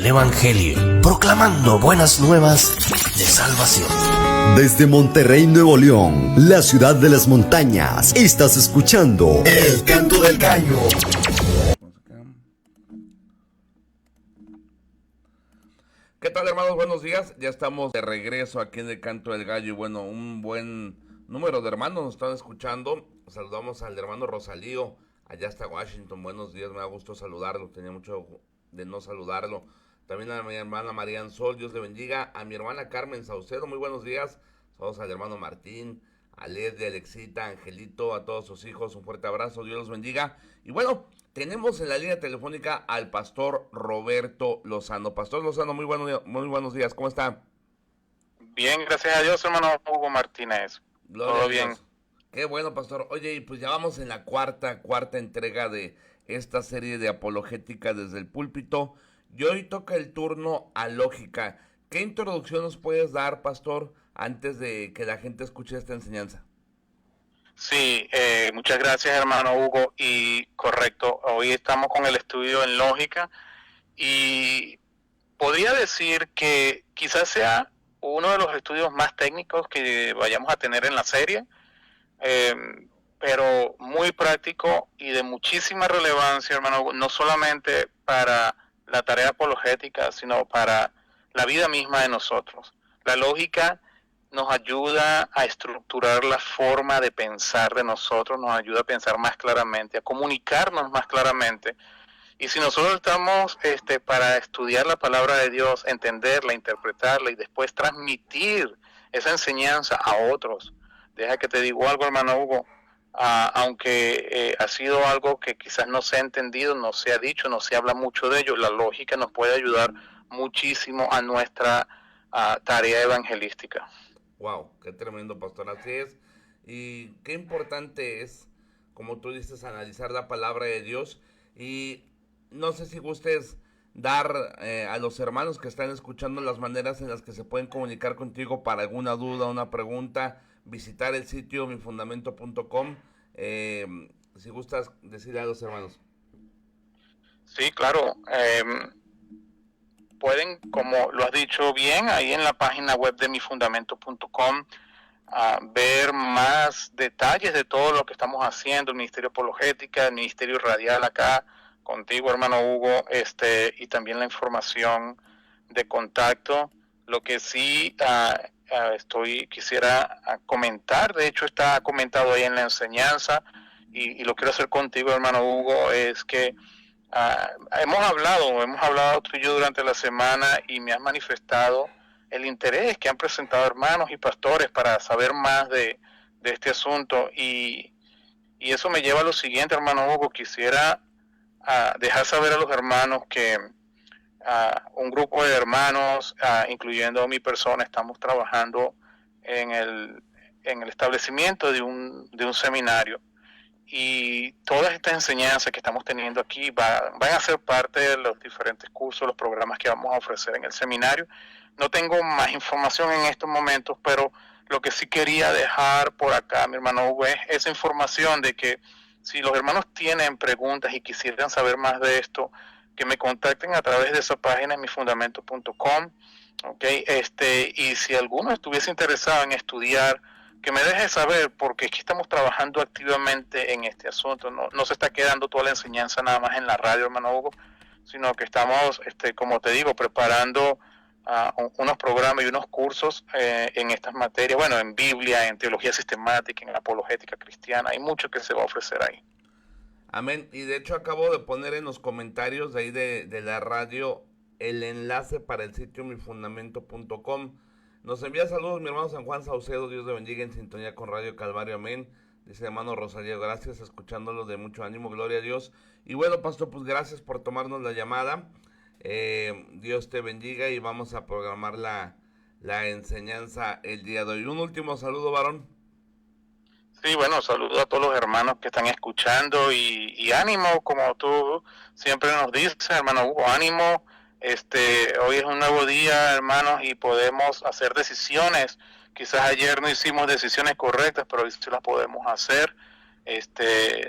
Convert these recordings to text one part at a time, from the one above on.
del Evangelio, proclamando buenas nuevas de salvación. Desde Monterrey, Nuevo León, la ciudad de las montañas, estás escuchando El Canto del Gallo. ¿Qué tal, hermanos? Buenos días. Ya estamos de regreso aquí en El Canto del Gallo y bueno, un buen número de hermanos nos están escuchando. Saludamos al hermano Rosalío, allá hasta Washington. Buenos días, me da gusto saludarlo. Tenía mucho de no saludarlo. También a mi hermana Marian Sol, Dios le bendiga. A mi hermana Carmen Saucedo, muy buenos días. Saludos al hermano Martín, a Leslie, Alexita, Angelito, a todos sus hijos. Un fuerte abrazo, Dios los bendiga. Y bueno, tenemos en la línea telefónica al pastor Roberto Lozano. Pastor Lozano, muy buenos días, ¿cómo está? Bien, gracias a Dios, hermano Hugo Martínez. Gloria Todo a Dios. bien. Qué bueno, pastor. Oye, y pues ya vamos en la cuarta entrega de esta serie de apologética desde el púlpito. Y hoy toca el turno a lógica. ¿Qué introducción nos puedes dar, pastor, antes de que la gente escuche esta enseñanza? Sí, muchas gracias, hermano Hugo. Y correcto, hoy estamos con el estudio en lógica y podría decir que quizás sea uno de los estudios más técnicos que vayamos a tener en la serie, pero muy práctico y de muchísima relevancia, hermano Hugo, no solamente para la tarea apologética, sino para la vida misma de nosotros. La lógica nos ayuda a estructurar la forma de pensar de nosotros, nos ayuda a pensar más claramente, a comunicarnos más claramente. Y si nosotros estamos para estudiar la palabra de Dios, entenderla, interpretarla y después transmitir esa enseñanza a otros, deja que te digo algo, hermano Hugo, aunque ha sido algo que quizás no se ha entendido, no se ha dicho, no se habla mucho de ello, la lógica nos puede ayudar muchísimo a nuestra tarea evangelística. Wow, qué tremendo, pastor, así es. Y qué importante es, como tú dices, analizar la palabra de Dios. Y no sé si gustes dar a los hermanos que están escuchando las maneras en las que se pueden comunicar contigo para alguna duda, una pregunta, visitar el sitio mifundamento.com. Si gustas decirle a los hermanos. Sí, claro. Pueden, como lo has dicho bien, ahí en la página web de mifundamento.com ver más detalles de todo lo que estamos haciendo, el Ministerio Apologética, el Ministerio Radial acá, contigo, hermano Hugo, y también la información de contacto. Lo que sí quisiera comentar, de hecho está comentado ahí en la enseñanza, y lo quiero hacer contigo, hermano Hugo, es que hemos hablado tú y yo durante la semana y me has manifestado el interés que han presentado hermanos y pastores para saber más de este asunto y eso me lleva a lo siguiente, hermano Hugo, quisiera dejar saber a los hermanos que un grupo de hermanos, incluyendo mi persona, estamos trabajando en el establecimiento de un seminario. Y todas estas enseñanzas que estamos teniendo aquí van a ser parte de los diferentes cursos, los programas que vamos a ofrecer en el seminario. No tengo más información en estos momentos, pero lo que sí quería dejar por acá, mi hermano Hugo, es esa información de que si los hermanos tienen preguntas y quisieran saber más de esto, que me contacten a través de esa página en mifundamento.com, ¿okay? Y si alguno estuviese interesado en estudiar, que me deje saber, porque es que estamos trabajando activamente en este asunto. No se está quedando toda la enseñanza nada más en la radio, hermano Hugo, sino que estamos, como te digo, preparando unos programas y unos cursos en estas materias, bueno, en Biblia, en teología sistemática, en apologética cristiana. Hay mucho que se va a ofrecer ahí. Amén. Y de hecho acabo de poner en los comentarios de ahí de la radio el enlace para el sitio mifundamento.com. Nos envía saludos mi hermano San Juan Saucedo, Dios le bendiga en sintonía con Radio Calvario, amén. Dice hermano Rosalío, gracias, escuchándolo de mucho ánimo, gloria a Dios. Y bueno, pastor, pues gracias por tomarnos la llamada. Dios te bendiga y vamos a programar la enseñanza el día de hoy. Un último saludo, varón. Sí, bueno, saludo a todos los hermanos que están escuchando y ánimo, como tú siempre nos dices, hermano Hugo, ánimo. Hoy es un nuevo día, hermanos, y podemos hacer decisiones. Quizás ayer no hicimos decisiones correctas, pero hoy sí las podemos hacer.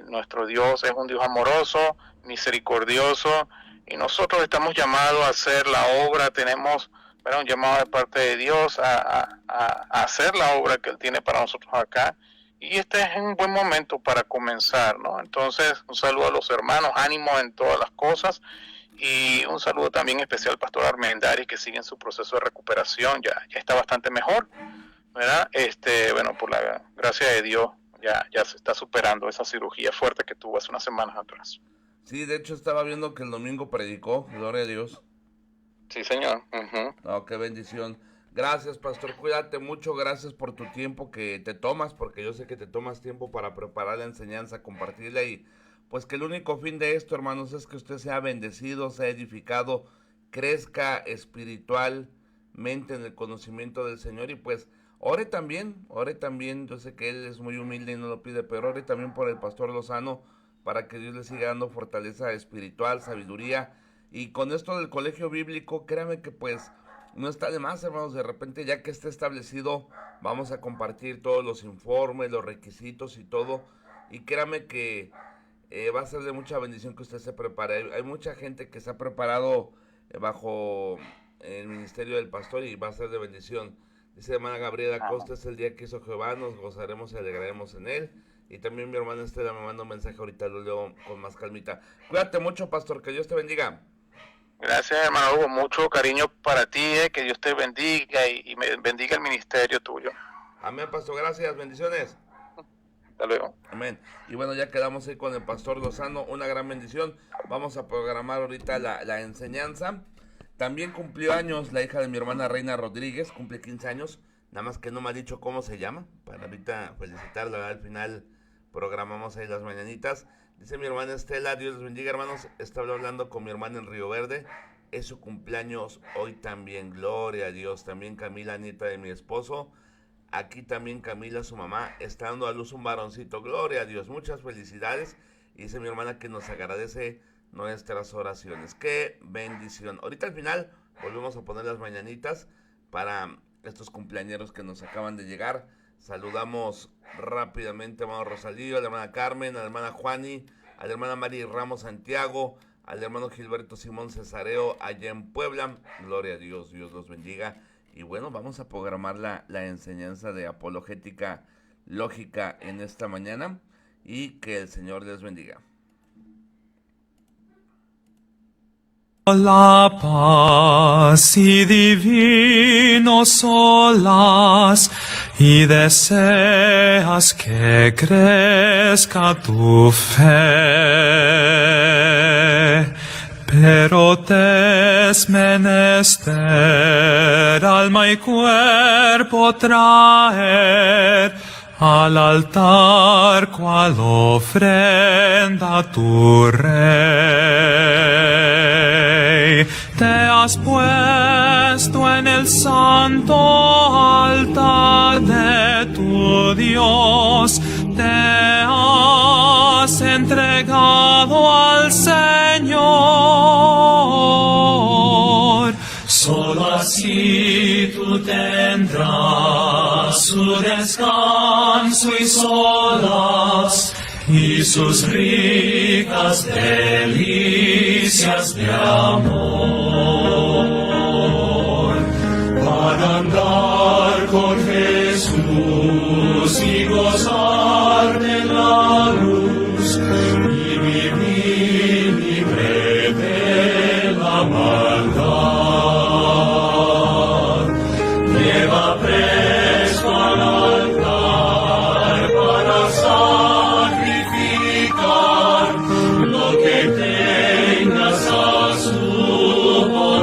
Nuestro Dios es un Dios amoroso, misericordioso, y nosotros estamos llamados a hacer la obra, tenemos un llamado de parte de Dios a hacer la obra que Él tiene para nosotros acá, y este es un buen momento para comenzar, ¿no? Entonces, un saludo a los hermanos, ánimo en todas las cosas, y un saludo también especial al pastor Armendari, que sigue en su proceso de recuperación, ya está bastante mejor, ¿verdad? Por la gracia de Dios, ya se está superando esa cirugía fuerte que tuvo hace unas semanas atrás. Sí, de hecho estaba viendo que el domingo predicó, gloria a Dios. Sí, señor. Uh-huh. Oh, qué bendición. Gracias, pastor, cuídate mucho, gracias por tu tiempo que te tomas, porque yo sé que te tomas tiempo para preparar la enseñanza, compartirla, y pues que el único fin de esto, hermanos, es que usted sea bendecido, sea edificado, crezca espiritualmente en el conocimiento del Señor, y pues ore también, yo sé que él es muy humilde y no lo pide, pero ore también por el pastor Lozano, para que Dios le siga dando fortaleza espiritual, sabiduría. Y con esto del colegio bíblico, créame que pues no está de más, hermanos. De repente, ya que esté establecido, vamos a compartir todos los informes, los requisitos y todo. Y créame que va a ser de mucha bendición que usted se prepare. Hay mucha gente que se ha preparado bajo el ministerio del pastor y va a ser de bendición. Dice hermana Gabriela Costa, es el día que hizo Jehová, nos gozaremos y alegraremos en él. Y también mi hermana Estela me manda un mensaje, ahorita lo leo con más calmita. Cuídate mucho, pastor, que Dios te bendiga. Gracias, hermano Hugo, mucho cariño para ti, que Dios te bendiga y bendiga el ministerio tuyo. Amén, pastor, gracias, bendiciones. Hasta luego. Amén. Y bueno, ya quedamos ahí con el pastor Lozano, una gran bendición. Vamos a programar ahorita la enseñanza. También cumplió años la hija de mi hermana Reina Rodríguez, cumple 15 años, nada más que no me ha dicho cómo se llama, para ahorita felicitarla. Al final programamos ahí las mañanitas. Dice mi hermana Estela, Dios les bendiga, hermanos, estaba hablando con mi hermana en Río Verde, es su cumpleaños hoy también, gloria a Dios. También Camila, nieta de mi esposo, aquí también Camila, su mamá, está dando a luz un varoncito, gloria a Dios, muchas felicidades. Y dice mi hermana que nos agradece nuestras oraciones, qué bendición. Ahorita al final volvemos a poner las mañanitas para estos cumpleañeros que nos acaban de llegar. Saludamos rápidamente a hermano Rosalío, a la hermana Carmen, a la hermana Juani, a la hermana Mari Ramos Santiago, al hermano Gilberto Simón Cesareo allá en Puebla. Gloria a Dios, Dios los bendiga. Y bueno, vamos a programar la enseñanza de apologética lógica en esta mañana, y que el Señor les bendiga. La paz y divino solas, y deseas que crezca tu fe, pero te es menester alma y cuerpo traer al altar cual ofrenda tu Rey. Te has puesto en el santo altar de tu Dios, te has entregado al Señor. Solo así tú tendrás su descanso y solas, y sus ricas delicias de amor, para andar con Jesús y gozar de la luz, y vivir libre de la maldad. Lleva presto al altar para sacrificar lo que tengas a su poder.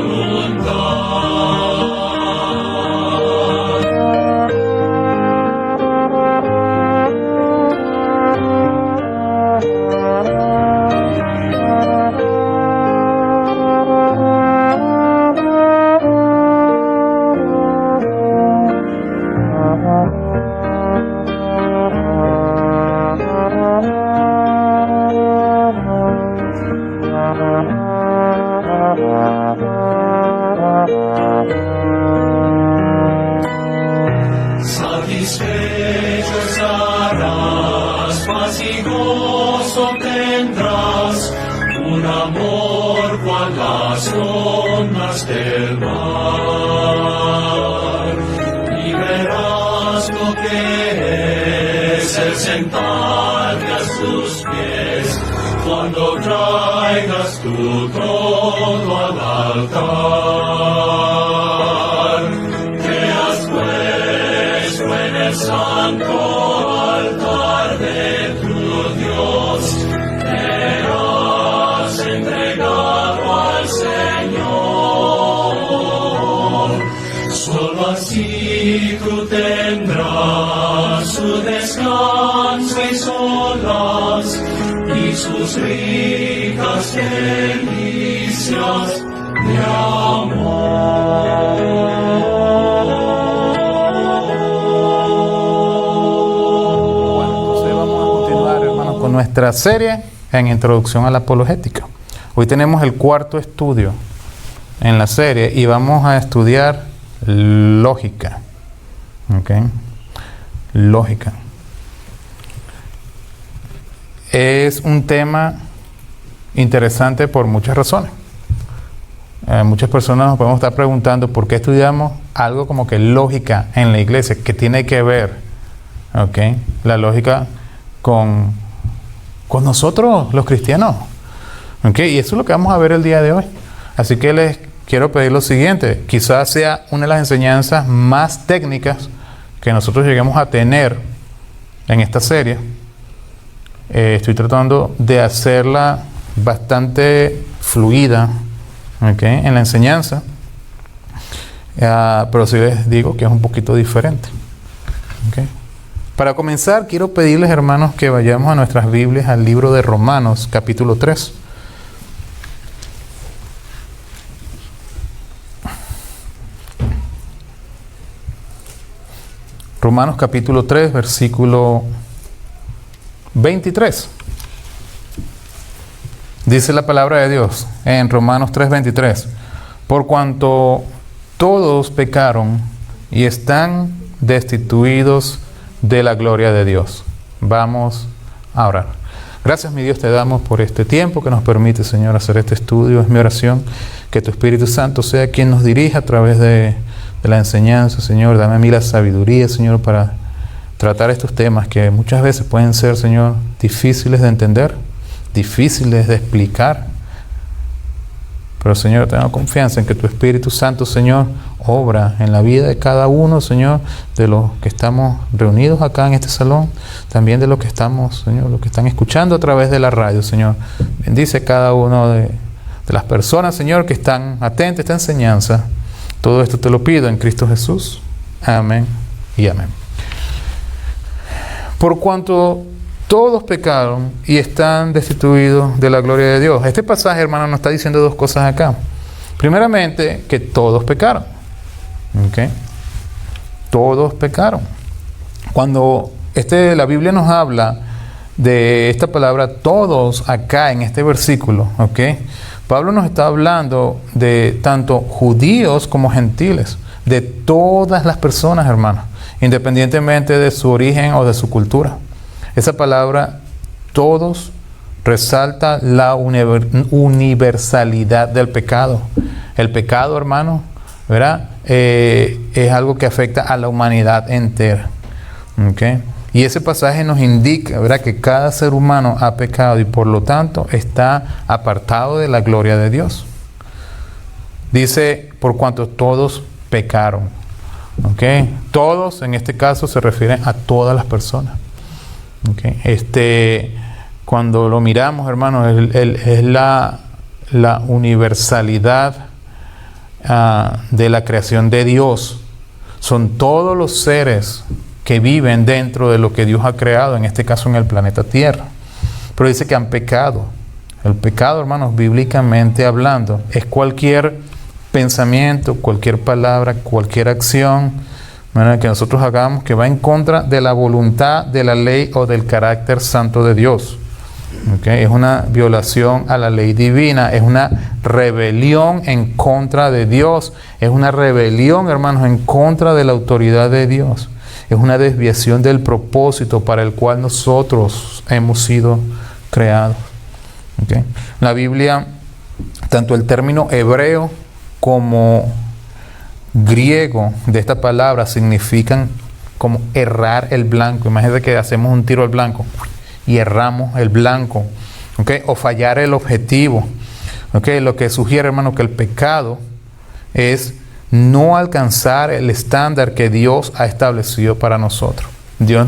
del mar, y verás lo que es el sentarte a sus pies, cuando traigas tu trono al altar. Te has puesto en el santo altar de tu Dios, te has entregado al Señor. Solo así tú tendrás su descanso y solas, y sus ricas delicias de Bueno, entonces vamos a continuar, hermanos, con nuestra serie en Introducción a la Apologética. Hoy tenemos el cuarto estudio en la serie y vamos a estudiar lógica. ¿Ok? Lógica. Es un tema interesante por muchas razones. Muchas personas nos podemos estar preguntando por qué estudiamos algo como que lógica en la iglesia, que tiene que ver, ¿okay?, la lógica con nosotros los cristianos. ¿Okay? Y eso es lo que vamos a ver el día de hoy. Así que les quiero pedir lo siguiente, quizás sea una de las enseñanzas más técnicas que nosotros lleguemos a tener en esta serie. Estoy tratando de hacerla bastante fluida, ¿okay?, en la enseñanza, pero sí les digo que es un poquito diferente. ¿Okay? Para comenzar, quiero pedirles, hermanos, que vayamos a nuestras Biblias al libro de Romanos, capítulo 3. Romanos capítulo 3, versículo 23. Dice la palabra de Dios en Romanos 3:23: por cuanto todos pecaron y están destituidos de la gloria de Dios. Vamos a orar. Gracias, mi Dios, te damos por este tiempo que nos permite, Señor, hacer este estudio. Es mi oración que tu Espíritu Santo sea quien nos dirija a través de la enseñanza, Señor. Dame a mí la sabiduría, Señor, para tratar estos temas que muchas veces pueden ser, Señor, difíciles de entender, difíciles de explicar. Pero, Señor, tengo confianza en que tu Espíritu Santo, Señor, obra en la vida de cada uno, Señor, de los que estamos reunidos acá en este salón, también de los que estamos, Señor, los que están escuchando a través de la radio, Señor. Bendice cada uno de las personas, Señor, que están atentas a esta enseñanza. Todo esto te lo pido en Cristo Jesús. Amén y amén. Por cuanto todos pecaron y están destituidos de la gloria de Dios. Este pasaje, hermano, nos está diciendo dos cosas acá. Primeramente, que todos pecaron. ¿Okay? Todos pecaron. Cuando la Biblia nos habla de esta palabra todos acá en este versículo, ¿okay?, Pablo nos está hablando de tanto judíos como gentiles, de todas las personas, hermanos, independientemente de su origen o de su cultura. Esa palabra, todos, resalta la universalidad del pecado. El pecado, hermano, ¿verdad?, es algo que afecta a la humanidad entera. ¿Okay? Y ese pasaje nos indica, ¿verdad?, que cada ser humano ha pecado y por lo tanto está apartado de la gloria de Dios. Dice, por cuanto todos pecaron. ¿Okay? Todos, en este caso, se refieren a todas las personas. ¿Okay? Cuando lo miramos, hermanos, es la universalidad de la creación de Dios. Son todos los seres que viven dentro de lo que Dios ha creado, en este caso en el planeta Tierra. Pero dice que han pecado. El pecado, hermanos, bíblicamente hablando, es cualquier pensamiento, cualquier palabra, cualquier acción, ¿verdad?, que nosotros hagamos que va en contra de la voluntad, de la ley o del carácter santo de Dios. ¿Okay? Es una violación a la ley divina, es una rebelión en contra de Dios, es una rebelión, hermanos, en contra de la autoridad de Dios. Es una desviación del propósito para el cual nosotros hemos sido creados. ¿Okay? La Biblia, tanto el término hebreo como griego de esta palabra significan como errar el blanco. Imagínate que hacemos un tiro al blanco y erramos el blanco, ¿okay? O fallar el objetivo, ¿okay? Lo que sugiere, hermano, que el pecado es no alcanzar el estándar que Dios ha establecido para nosotros. Dios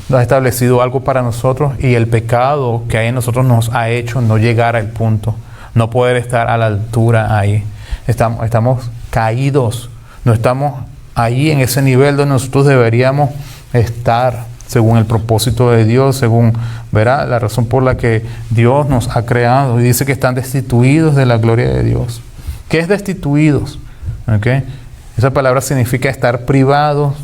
nos ha establecido algo para nosotros y el pecado que hay en nosotros nos ha hecho no llegar al punto, no poder estar a la altura ahí. Estamos caídos, no estamos ahí en ese nivel donde nosotros deberíamos estar según el propósito de Dios, según, verá, la razón por la que Dios nos ha creado. Y dice que están destituidos de la gloria de Dios. ¿Qué es destituidos? ¿Okay? Esa palabra significa estar privados,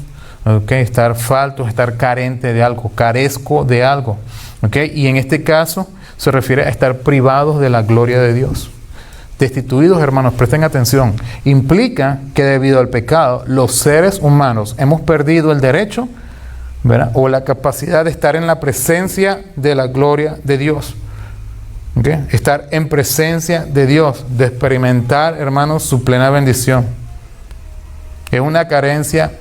¿okay? Estar faltos, estar carente de algo, carezco de algo. ¿Okay? Y en este caso se refiere a estar privados de la gloria de Dios. Destituidos, hermanos, presten atención, implica que debido al pecado los seres humanos hemos perdido el derecho, ¿verdad?, o la capacidad de estar en la presencia de la gloria de Dios. ¿Okay? Estar en presencia de Dios, de experimentar, hermanos, su plena bendición. Es una carencia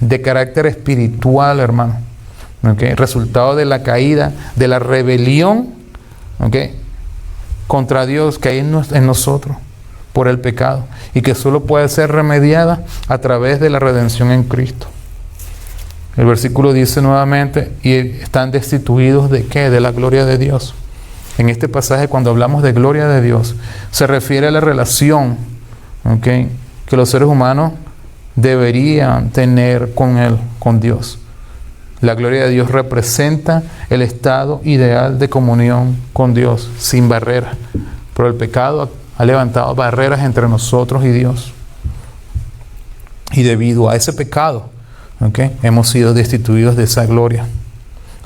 de carácter espiritual, hermano. ¿Okay? Resultado de la caída, de la rebelión, ¿okay?, contra Dios que hay en nosotros por el pecado y que solo puede ser remediada a través de la redención en Cristo. El versículo dice nuevamente, y están destituidos ¿de qué? De la gloria de Dios. En este pasaje, cuando hablamos de gloria de Dios, se refiere a la relación, ¿okay?, que los seres humanos deberían tener con Él, con Dios. La gloria de Dios representa el estado ideal de comunión con Dios, sin barreras. Pero el pecado ha levantado barreras entre nosotros y Dios. Y debido a ese pecado, ¿okay?, hemos sido destituidos de esa gloria.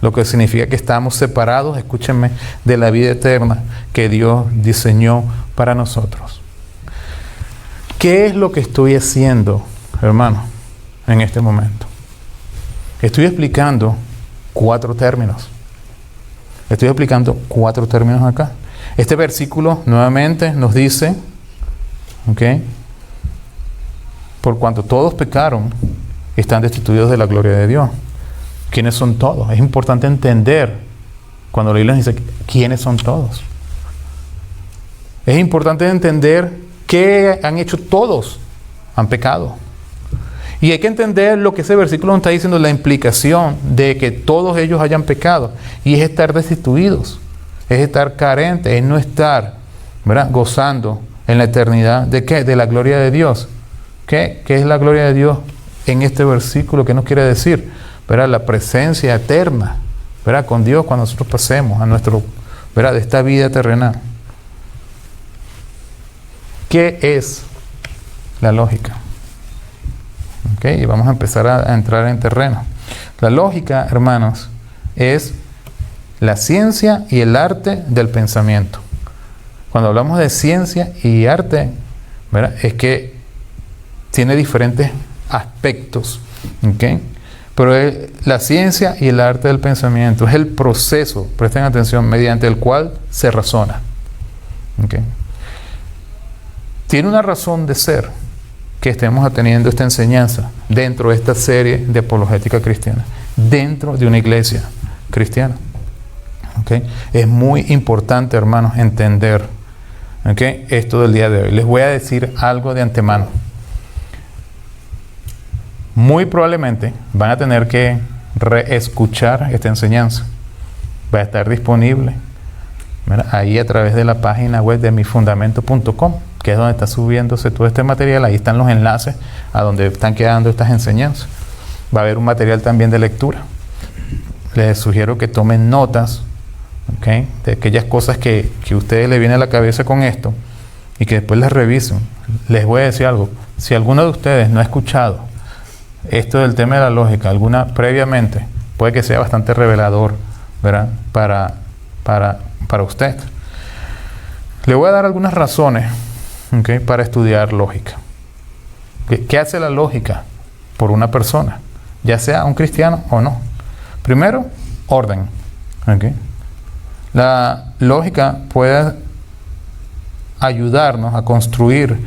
Lo que significa que estamos separados, escúchenme, de la vida eterna que Dios diseñó para nosotros. ¿Qué es lo que estoy haciendo, hermano, en este momento? Estoy explicando 4 términos. Estoy explicando 4 términos acá. Este versículo nuevamente nos dice, ¿ok?, por cuanto todos pecaron, están destituidos de la gloria de Dios. ¿Quiénes son todos? Es importante entender cuando la Biblia dice quiénes son todos. Es importante entender qué han hecho todos. Han pecado. Y hay que entender lo que ese versículo nos está diciendo, la implicación de que todos ellos hayan pecado. Y es estar destituidos, es estar carentes, es no estar, ¿verdad?, gozando en la eternidad. ¿De qué? De la gloria de Dios. ¿Qué es la gloria de Dios en este versículo? ¿Qué nos quiere decir? ¿Verdad? La presencia eterna, ¿verdad?, con Dios cuando nosotros pasemos a nuestro, ¿verdad?, de esta vida terrenal. ¿Qué es la lógica? Okay, y vamos a empezar a entrar en terreno. La lógica, hermanos, es la ciencia y el arte del pensamiento. Cuando hablamos de ciencia y arte, ¿verdad?, es que tiene diferentes aspectos, ¿okay? Pero la ciencia y el arte del pensamiento es el proceso, presten atención, mediante el cual se razona. ¿Okay? Tiene una razón de ser que estemos atendiendo esta enseñanza dentro de esta serie de apologética cristiana, dentro de una iglesia cristiana. ¿Okay? Es muy importante, hermanos, entender, ¿okay?, esto del día de hoy. Les voy a decir algo de antemano. Muy probablemente van a tener que reescuchar esta enseñanza. Va a estar disponible, ¿verdad?, ahí a través de la página web de mifundamento.com, que es donde está subiéndose todo este material. Ahí están los enlaces a donde están quedando estas enseñanzas. Va a haber un material también de lectura. Les sugiero que tomen notas, ¿okay?, de aquellas cosas que a ustedes les viene a la cabeza con esto y que después las revisen. Les voy a decir algo. Si alguno de ustedes no ha escuchado esto del tema de la lógica alguna previamente, puede que sea bastante revelador, ¿verdad?, para usted. Le voy a dar algunas razones, ¿okay?, para estudiar lógica. ¿Qué hace la lógica por una persona, ya sea un cristiano o no? Primero, orden. ¿Okay? La lógica puede ayudarnos a construir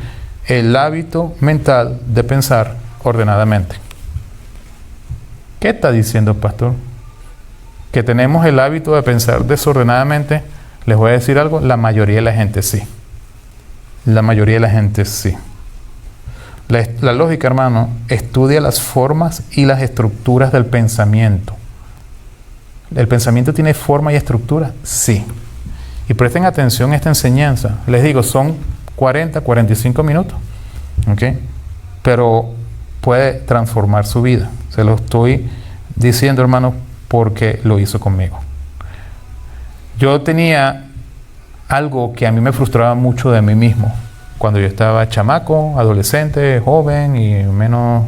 el hábito mental de pensar ordenadamente. ¿Qué está diciendo el pastor? Que tenemos el hábito de pensar desordenadamente. Les voy a decir algo, la mayoría de la gente sí. La mayoría de la gente sí. La lógica, hermano, estudia las formas y las estructuras del pensamiento. ¿El pensamiento tiene forma y estructura? Sí. Y presten atención a esta enseñanza. Les digo, son 40, 45 minutos. ¿Ok? Pero puede transformar su vida. Se lo estoy diciendo, hermano, porque lo hizo conmigo. Yo tenía algo que a mí me frustraba mucho de mí mismo. Cuando yo estaba chamaco, adolescente, joven y menos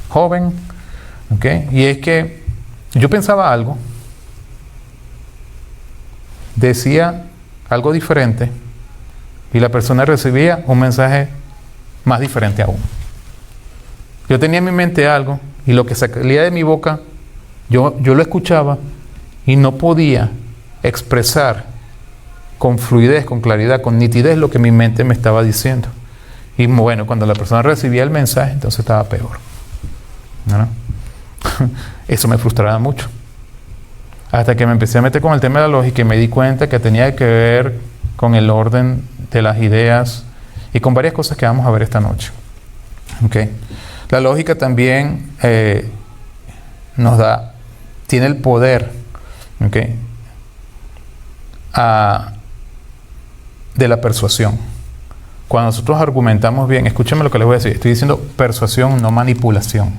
joven. ¿Ok? Y es que yo pensaba algo, decía algo diferente y la persona recibía un mensaje más diferente aún. Yo tenía en mi mente algo y lo que salía de mi boca, yo lo escuchaba y no podía expresar con fluidez, con claridad, con nitidez lo que mi mente me estaba diciendo. Y bueno, cuando la persona recibía el mensaje, entonces estaba peor. ¿No? Eso me frustraba mucho. Hasta que me empecé a meter con el tema de la lógica y me di cuenta que tenía que ver con el orden de las ideas y con varias cosas que vamos a ver esta noche. ¿Okay? La lógica también tiene el poder, ¿okay?, de la persuasión. Cuando nosotros argumentamos bien, escúchame lo que les voy a decir, estoy diciendo persuasión, no manipulación.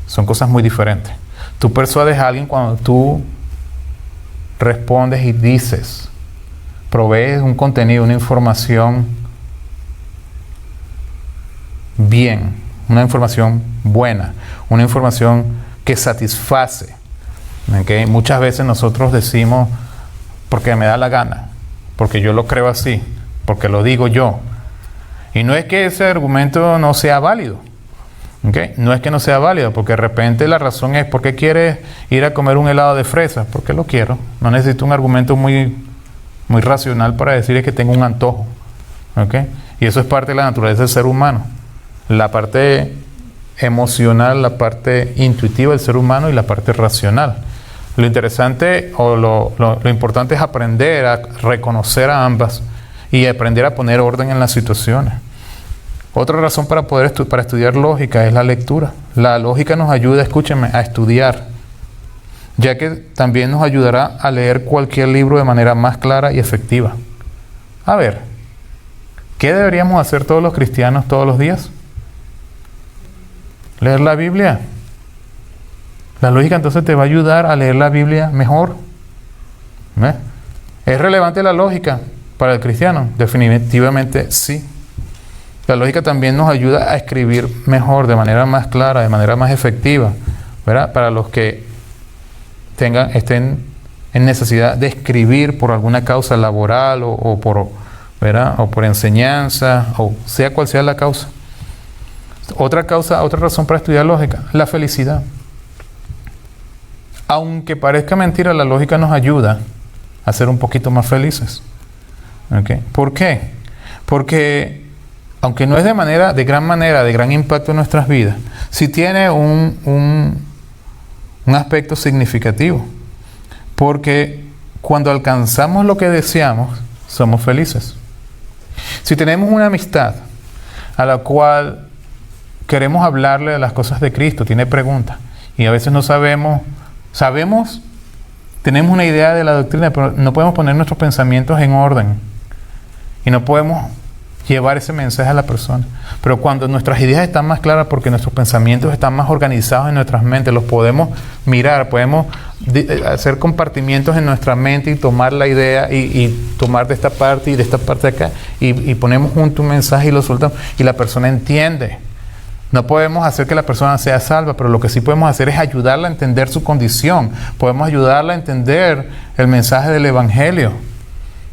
Son cosas muy diferentes. Tú persuades a alguien cuando tú respondes y dices, provees un contenido, una información bien, una información buena, una información que satisface. ¿Okay? Muchas veces nosotros decimos, porque me da la gana, porque yo lo creo así, porque lo digo yo. Y no es que ese argumento no sea válido. ¿Okay? No es que no sea válido, porque de repente la razón es, ¿por qué quieres ir a comer un helado de fresa? Porque lo quiero. No necesito un argumento muy racional para decir que tengo un antojo. ¿Okay? Y eso es parte de la naturaleza del ser humano. La parte emocional, la parte intuitiva del ser humano y la parte racional. Lo interesante o lo importante es aprender a reconocer a ambas y aprender a poner orden en las situaciones. Otra razón para estudiar lógica es la lectura. La lógica nos ayuda, escúchenme, a estudiar, ya que también nos ayudará a leer cualquier libro de manera más clara y efectiva. A ver, ¿qué deberíamos hacer todos los cristianos todos los días? Leer la Biblia. La lógica entonces te va a ayudar a leer la Biblia mejor. ¿Ves? ¿Es relevante la lógica para el cristiano? Definitivamente sí. La lógica también nos ayuda a escribir mejor, de manera más clara, de manera más efectiva, ¿verdad? Para los que estén en necesidad de escribir por alguna causa laboral o por enseñanza, o sea cual sea la causa. Otra razón para estudiar lógica, la felicidad. Aunque parezca mentira, la lógica nos ayuda a ser un poquito más felices. ¿Okay? ¿Por qué? Porque aunque no es de gran impacto en nuestras vidas, sí tiene un aspecto significativo. Porque cuando alcanzamos lo que deseamos, somos felices. Si tenemos una amistad a la cual queremos hablarle de las cosas de Cristo, tiene preguntas, y a veces no sabemos, tenemos una idea de la doctrina, pero no podemos poner nuestros pensamientos en orden. Y no podemos llevar ese mensaje a la persona. Pero cuando nuestras ideas están más claras, porque nuestros pensamientos están más organizados en nuestras mentes, los podemos mirar, podemos hacer compartimientos en nuestra mente y tomar la idea y tomar de esta parte y de esta parte de acá y ponemos junto un mensaje y lo soltamos y la persona entiende. No podemos hacer que la persona sea salva, pero lo que sí podemos hacer es ayudarla a entender su condición. Podemos ayudarla a entender el mensaje del Evangelio,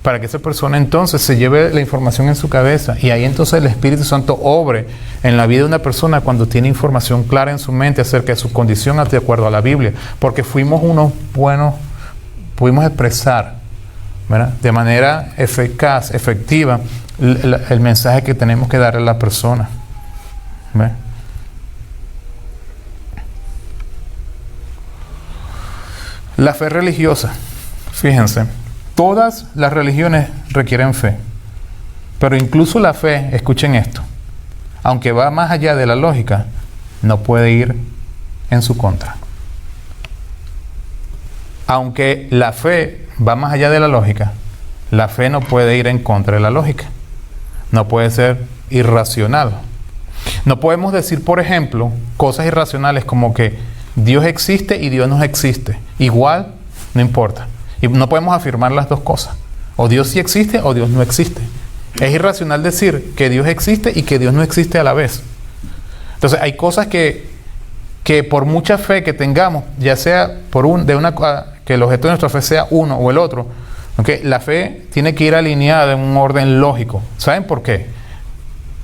para que esa persona entonces se lleve la información en su cabeza. Y ahí entonces el Espíritu Santo obre en la vida de una persona cuando tiene información clara en su mente acerca de su condición de acuerdo a la Biblia. Porque fuimos unos buenos, pudimos expresar ¿verdad?, de manera eficaz, efectiva, el mensaje que tenemos que darle a la persona. ¿Ve? La fe religiosa. Fíjense, todas las religiones requieren fe, pero incluso la fe, escuchen esto, aunque va más allá de la lógica, no puede ir en su contra. Aunque la fe va más allá de la lógica, la fe no puede ir en contra de la lógica. No puede ser irracional. No podemos decir, por ejemplo, cosas irracionales como que Dios existe y Dios no existe. Igual, no importa. Y no podemos afirmar las dos cosas. O Dios sí existe o Dios no existe. Es irracional decir que Dios existe y que Dios no existe a la vez. Entonces, hay cosas que por mucha fe que tengamos, ya sea que el objeto de nuestra fe sea uno o el otro, ¿okay?, la fe tiene que ir alineada en un orden lógico. ¿Saben por qué?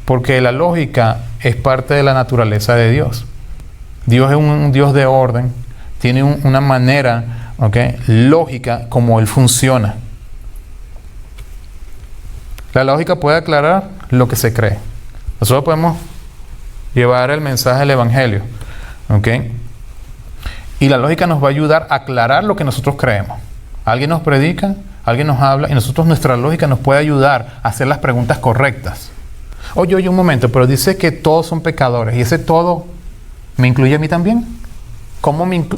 Porque la lógica es parte de la naturaleza de Dios. Dios es un Dios de orden, tiene una manera, ¿okay?, lógica como Él funciona. La lógica puede aclarar lo que se cree. Nosotros podemos llevar el mensaje del Evangelio, ¿okay?, y la lógica nos va a ayudar a aclarar lo que nosotros creemos. Alguien nos predica, alguien nos habla, y nuestra lógica nos puede ayudar a hacer las preguntas correctas. Oye, un momento, pero dice que todos son pecadores, y ese todo ¿me incluye a mí también?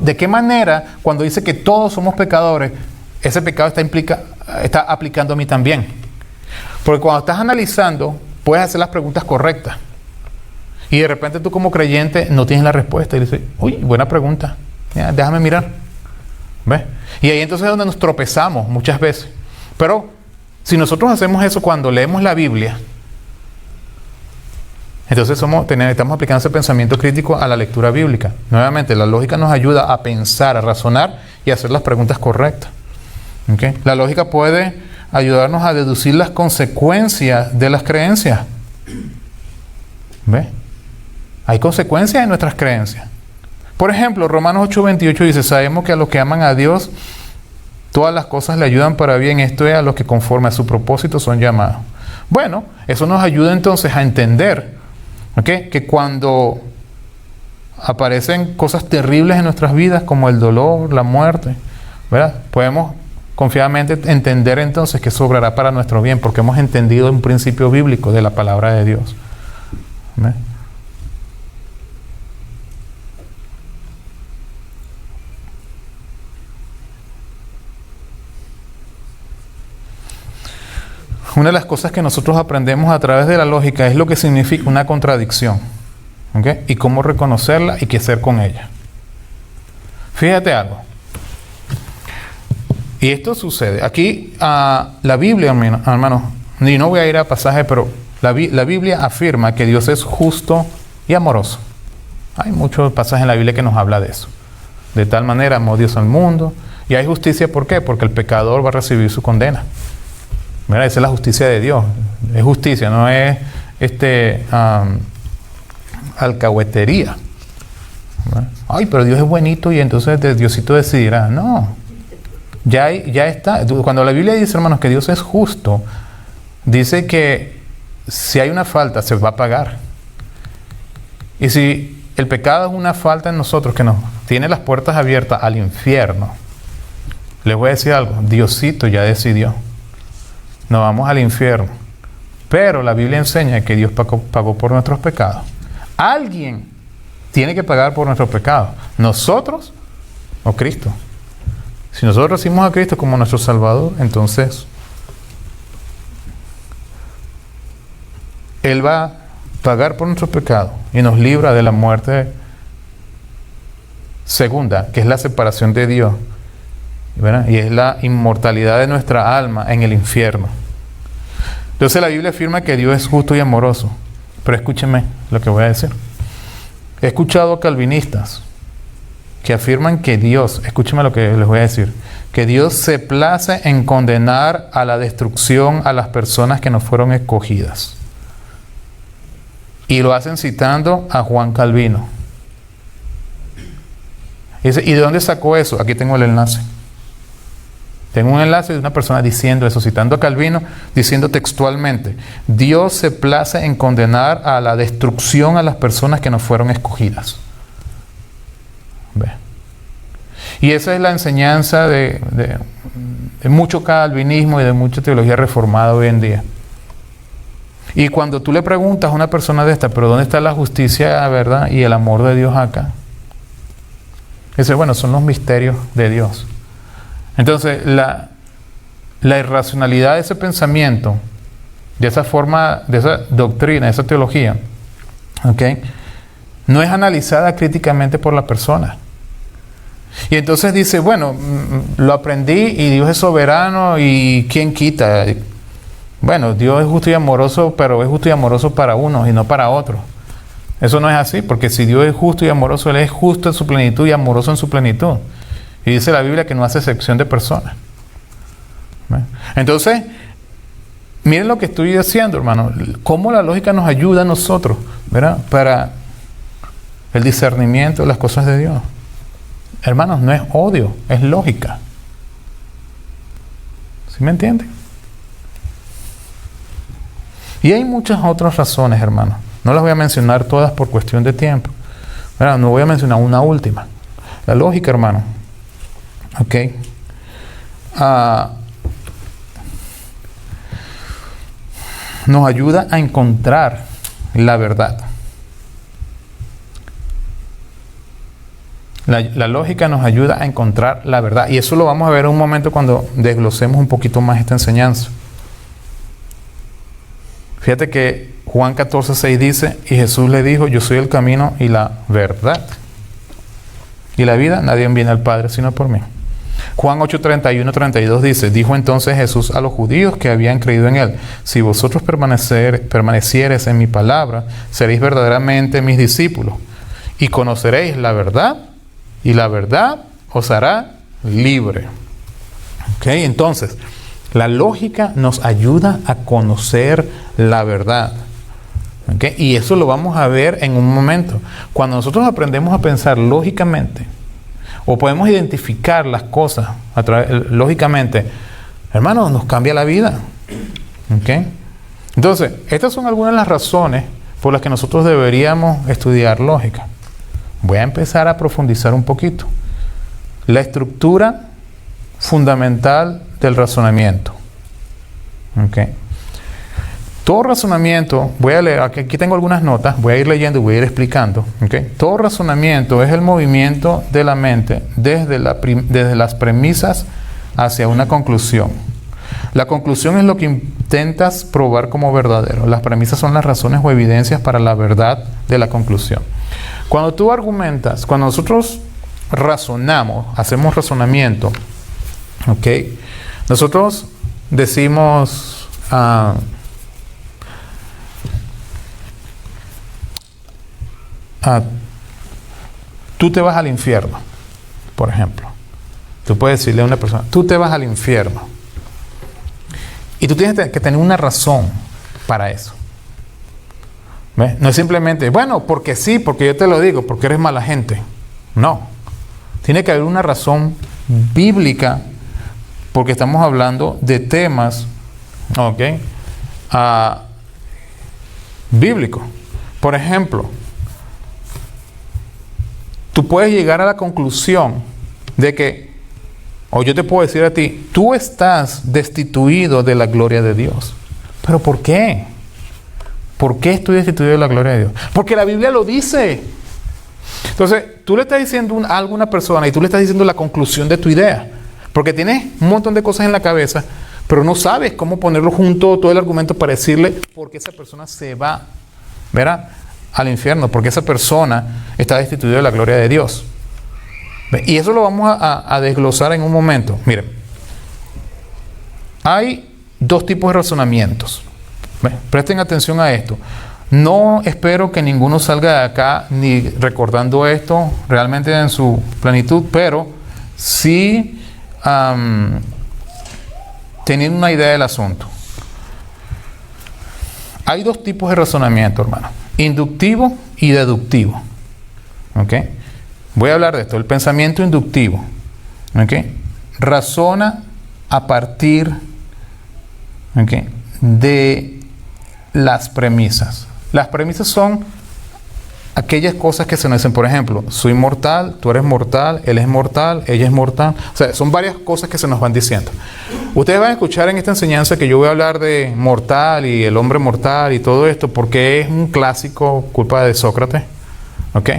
¿De qué manera, cuando dice que todos somos pecadores, ese pecado está aplicando a mí también? Porque cuando estás analizando, puedes hacer las preguntas correctas. Y de repente tú como creyente no tienes la respuesta. Y dices, uy, buena pregunta. Ya, déjame mirar. ¿Ves? Y ahí entonces es donde nos tropezamos muchas veces. Pero si nosotros hacemos eso cuando leemos la Biblia, entonces estamos aplicando ese pensamiento crítico a la lectura bíblica. Nuevamente, la lógica nos ayuda a pensar, a razonar y a hacer las preguntas correctas. ¿Okay? La lógica puede ayudarnos a deducir las consecuencias de las creencias. ¿Ve? Hay consecuencias en nuestras creencias. Por ejemplo, Romanos 8:28 dice, sabemos que a los que aman a Dios, todas las cosas le ayudan para bien, esto es, a los que conforme a su propósito son llamados. Bueno, eso nos ayuda entonces a entender, ¿okay?, que cuando aparecen cosas terribles en nuestras vidas, como el dolor, la muerte, ¿verdad?, podemos confiadamente entender entonces que eso obrará para nuestro bien, porque hemos entendido un principio bíblico de la palabra de Dios. ¿Ve? Una de las cosas que nosotros aprendemos a través de la lógica es lo que significa una contradicción, ¿okay?, y cómo reconocerla y qué hacer con ella. Fíjate algo. Y esto sucede. Aquí la Biblia, hermanos, y no voy a ir a pasaje, pero la Biblia afirma que Dios es justo y amoroso. Hay muchos pasajes en la Biblia que nos habla de eso. De tal manera amó Dios al mundo. Y hay justicia, ¿por qué? Porque el pecador va a recibir su condena. Mira, esa es la justicia de Dios. Es justicia, no es alcahuetería. ¿Verdad? Ay, pero Dios es buenito y entonces Diosito decidirá. No. Ya está. Cuando la Biblia dice, hermanos, que Dios es justo, dice que si hay una falta, se va a pagar. Y si el pecado es una falta en nosotros que nos tiene las puertas abiertas al infierno, les voy a decir algo, Diosito ya decidió. Nos vamos al infierno. Pero la Biblia enseña que Dios pagó por nuestros pecados. Alguien tiene que pagar por nuestros pecados. ¿Nosotros o Cristo? Si nosotros recibimos a Cristo como nuestro Salvador, entonces Él va a pagar por nuestros pecados y nos libra de la muerte segunda, que es la separación de Dios, ¿verdad? Y es la inmortalidad de nuestra alma en el infierno. Entonces la Biblia afirma que Dios es justo y amoroso. Pero escúchenme lo que voy a decir. He escuchado a calvinistas que afirman que Dios, escúchenme lo que les voy a decir, que Dios se place en condenar a la destrucción a las personas que no fueron escogidas. Y lo hacen citando a Juan Calvino. Y dice, ¿y de dónde sacó eso? Aquí tengo el enlace. Tengo un enlace de una persona diciendo eso, citando a Calvino, diciendo textualmente: Dios se place en condenar a la destrucción a las personas que no fueron escogidas. ¿Ve? Y esa es la enseñanza de mucho calvinismo y de mucha teología reformada hoy en día. Y cuando tú le preguntas a una persona de esta, pero ¿dónde está la justicia, verdad, y el amor de Dios acá? Dice, bueno, son los misterios de Dios. Entonces, la irracionalidad de ese pensamiento, de esa forma, de esa doctrina, de esa teología, ¿okay?, no es analizada críticamente por la persona. Y entonces dice, bueno, lo aprendí y Dios es soberano y ¿quién quita? Bueno, Dios es justo y amoroso, pero es justo y amoroso para unos y no para otros. Eso no es así, porque si Dios es justo y amoroso, Él es justo en su plenitud y amoroso en su plenitud. Y dice la Biblia que no hace excepción de personas. ¿Ve? Entonces, miren lo que estoy diciendo, hermano. Cómo la lógica nos ayuda a nosotros, ¿verdad?, para el discernimiento de las cosas de Dios. Hermanos, no es odio, es lógica. ¿Sí me entienden? Y hay muchas otras razones, hermanos. No las voy a mencionar todas por cuestión de tiempo. ¿Verdad? No voy a mencionar una última. La lógica, hermano. ¿Ok? Nos ayuda a encontrar la verdad. La lógica nos ayuda a encontrar la verdad. Y eso lo vamos a ver en un momento cuando desglosemos un poquito más esta enseñanza. Fíjate que Juan 14:6 dice, y Jesús le dijo, yo soy el camino y la verdad. Y la vida, nadie viene al Padre sino por mí. Juan 8:31-32 dice, dijo entonces Jesús a los judíos que habían creído en Él, si vosotros permaneciereis en mi palabra, seréis verdaderamente mis discípulos, y conoceréis la verdad, y la verdad os hará libre. ¿Ok? Entonces, la lógica nos ayuda a conocer la verdad. ¿Okay? Y eso lo vamos a ver en un momento. Cuando nosotros aprendemos a pensar lógicamente, o podemos identificar las cosas lógicamente, hermanos, nos cambia la vida. ¿Okay? Entonces, estas son algunas de las razones por las que nosotros deberíamos estudiar lógica. Voy a empezar a profundizar un poquito. La estructura fundamental del razonamiento. ¿Okay? Todo razonamiento, voy a leer, aquí tengo algunas notas, voy a ir leyendo y voy a ir explicando. ¿Okay? Todo razonamiento es el movimiento de la mente desde las premisas hacia una conclusión. La conclusión es lo que intentas probar como verdadero. Las premisas son las razones o evidencias para la verdad de la conclusión. Cuando tú argumentas, cuando nosotros razonamos, hacemos razonamiento, ¿ok? Nosotros decimos, tú te vas al infierno, por ejemplo. Tú puedes decirle a una persona, tú te vas al infierno. Y tú tienes que tener una razón para eso. ¿Ves? No es simplemente, bueno, porque sí, porque yo te lo digo, porque eres mala gente. No. Tiene que haber una razón bíblica, porque estamos hablando de temas, ¿ok?, bíblicos. Por ejemplo, tú puedes llegar a la conclusión de que, o yo te puedo decir a ti, tú estás destituido de la gloria de Dios. ¿Pero por qué? ¿Por qué estoy destituido de la gloria de Dios? Porque la Biblia lo dice. Entonces, tú le estás diciendo algo a una persona y tú le estás diciendo la conclusión de tu idea. Porque tienes un montón de cosas en la cabeza, pero no sabes cómo ponerlo junto, todo el argumento para decirle por qué esa persona se va, ¿verdad?, al infierno, porque esa persona está destituida de la gloria de Dios. Y eso lo vamos a desglosar en un momento. Miren, hay dos tipos de razonamientos. Presten atención a esto. No espero que ninguno salga de acá ni recordando esto realmente en su plenitud, pero sí teniendo una idea del asunto. Hay dos tipos de razonamiento, hermano: inductivo y deductivo. ¿Ok? Voy a hablar de esto. El pensamiento inductivo, ¿ok?, razona a partir de las premisas. Las premisas son aquellas cosas que se nos dicen, por ejemplo, soy mortal, tú eres mortal, él es mortal, ella es mortal. O sea, son varias cosas que se nos van diciendo. Ustedes van a escuchar en esta enseñanza que yo voy a hablar de mortal y el hombre mortal y todo esto, porque es un clásico, culpa de Sócrates, ¿ok?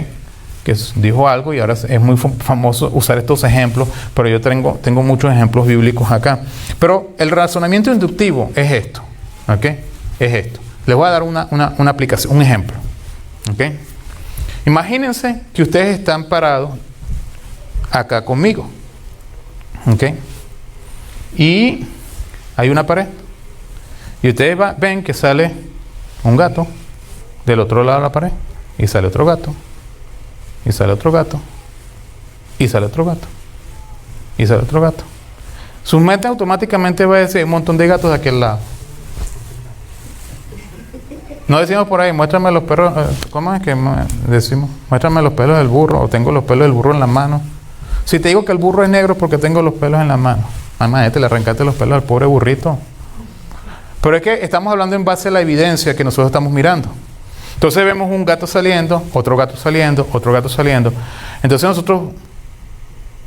Que dijo algo y ahora es muy famoso usar estos ejemplos, pero yo tengo muchos ejemplos bíblicos acá. Pero el razonamiento inductivo es esto, ¿ok? Es esto. Les voy a dar una aplicación, un ejemplo, ¿ok? Imagínense que ustedes están parados acá conmigo, ¿ok? Y hay una pared. Y ustedes ven que sale un gato del otro lado de la pared. Y sale otro gato. Y sale otro gato. Y sale otro gato. Y sale otro gato. Su mente automáticamente va a decir un montón de gatos de aquel lado. No decimos por ahí, muéstrame los pelos, ¿cómo es que decimos? Muéstrame los pelos del burro, o tengo los pelos del burro en la mano. Si te digo que el burro es negro porque tengo los pelos en la mano. Mamá, le arrancaste los pelos al pobre burrito. Pero es que estamos hablando en base a la evidencia que nosotros estamos mirando. Entonces vemos un gato saliendo, otro gato saliendo, otro gato saliendo. Entonces nosotros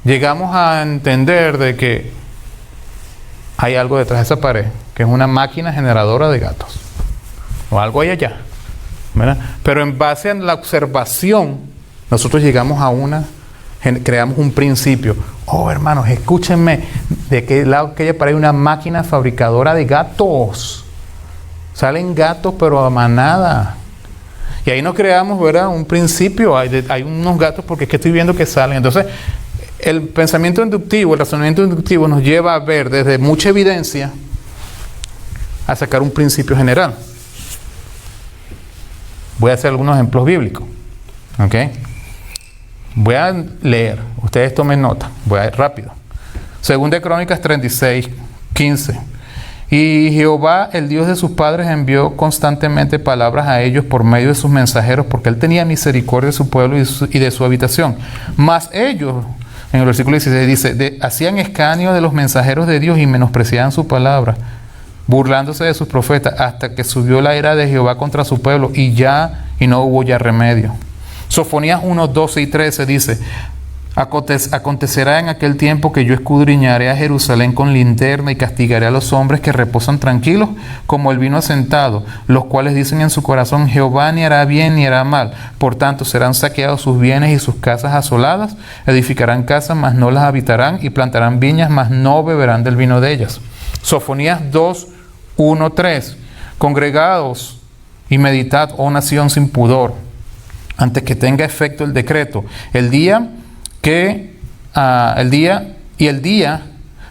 llegamos a entender de que hay algo detrás de esa pared, que es una máquina generadora de gatos. O algo hay allá, ¿verdad? Pero en base a la observación, nosotros llegamos a creamos un principio. Oh, hermanos, escúchenme, de qué lado que hay una máquina fabricadora de gatos. Salen gatos, pero a manada. Y ahí nos creamos, ¿verdad? Un principio. Hay unos gatos porque es que estoy viendo que salen. Entonces, el pensamiento inductivo, el razonamiento inductivo nos lleva a ver desde mucha evidencia a sacar un principio general. Voy a hacer algunos ejemplos bíblicos. ¿Ok? Voy a leer. Ustedes tomen nota. Voy a ir rápido. Segunda de Crónicas 36, 15. Y Jehová, el Dios de sus padres, envió constantemente palabras a ellos por medio de sus mensajeros, porque él tenía misericordia de su pueblo y de su habitación. Mas ellos, en el versículo 16 dice, hacían escarnio de los mensajeros de Dios y menospreciaban su palabra, burlándose de sus profetas, hasta que subió la ira de Jehová contra su pueblo y no hubo ya remedio. Sofonías 1, 12 y 13 dice, acontecerá en aquel tiempo que yo escudriñaré a Jerusalén con linterna y castigaré a los hombres que reposan tranquilos como el vino asentado, los cuales dicen en su corazón, Jehová ni hará bien ni hará mal. Por tanto serán saqueados sus bienes y sus casas asoladas, edificarán casas, mas no las habitarán, y plantarán viñas, mas no beberán del vino de ellas. Sofonías 2, 1, 3. Congregaos y meditad, oh nación sin pudor, antes que tenga efecto el decreto. El día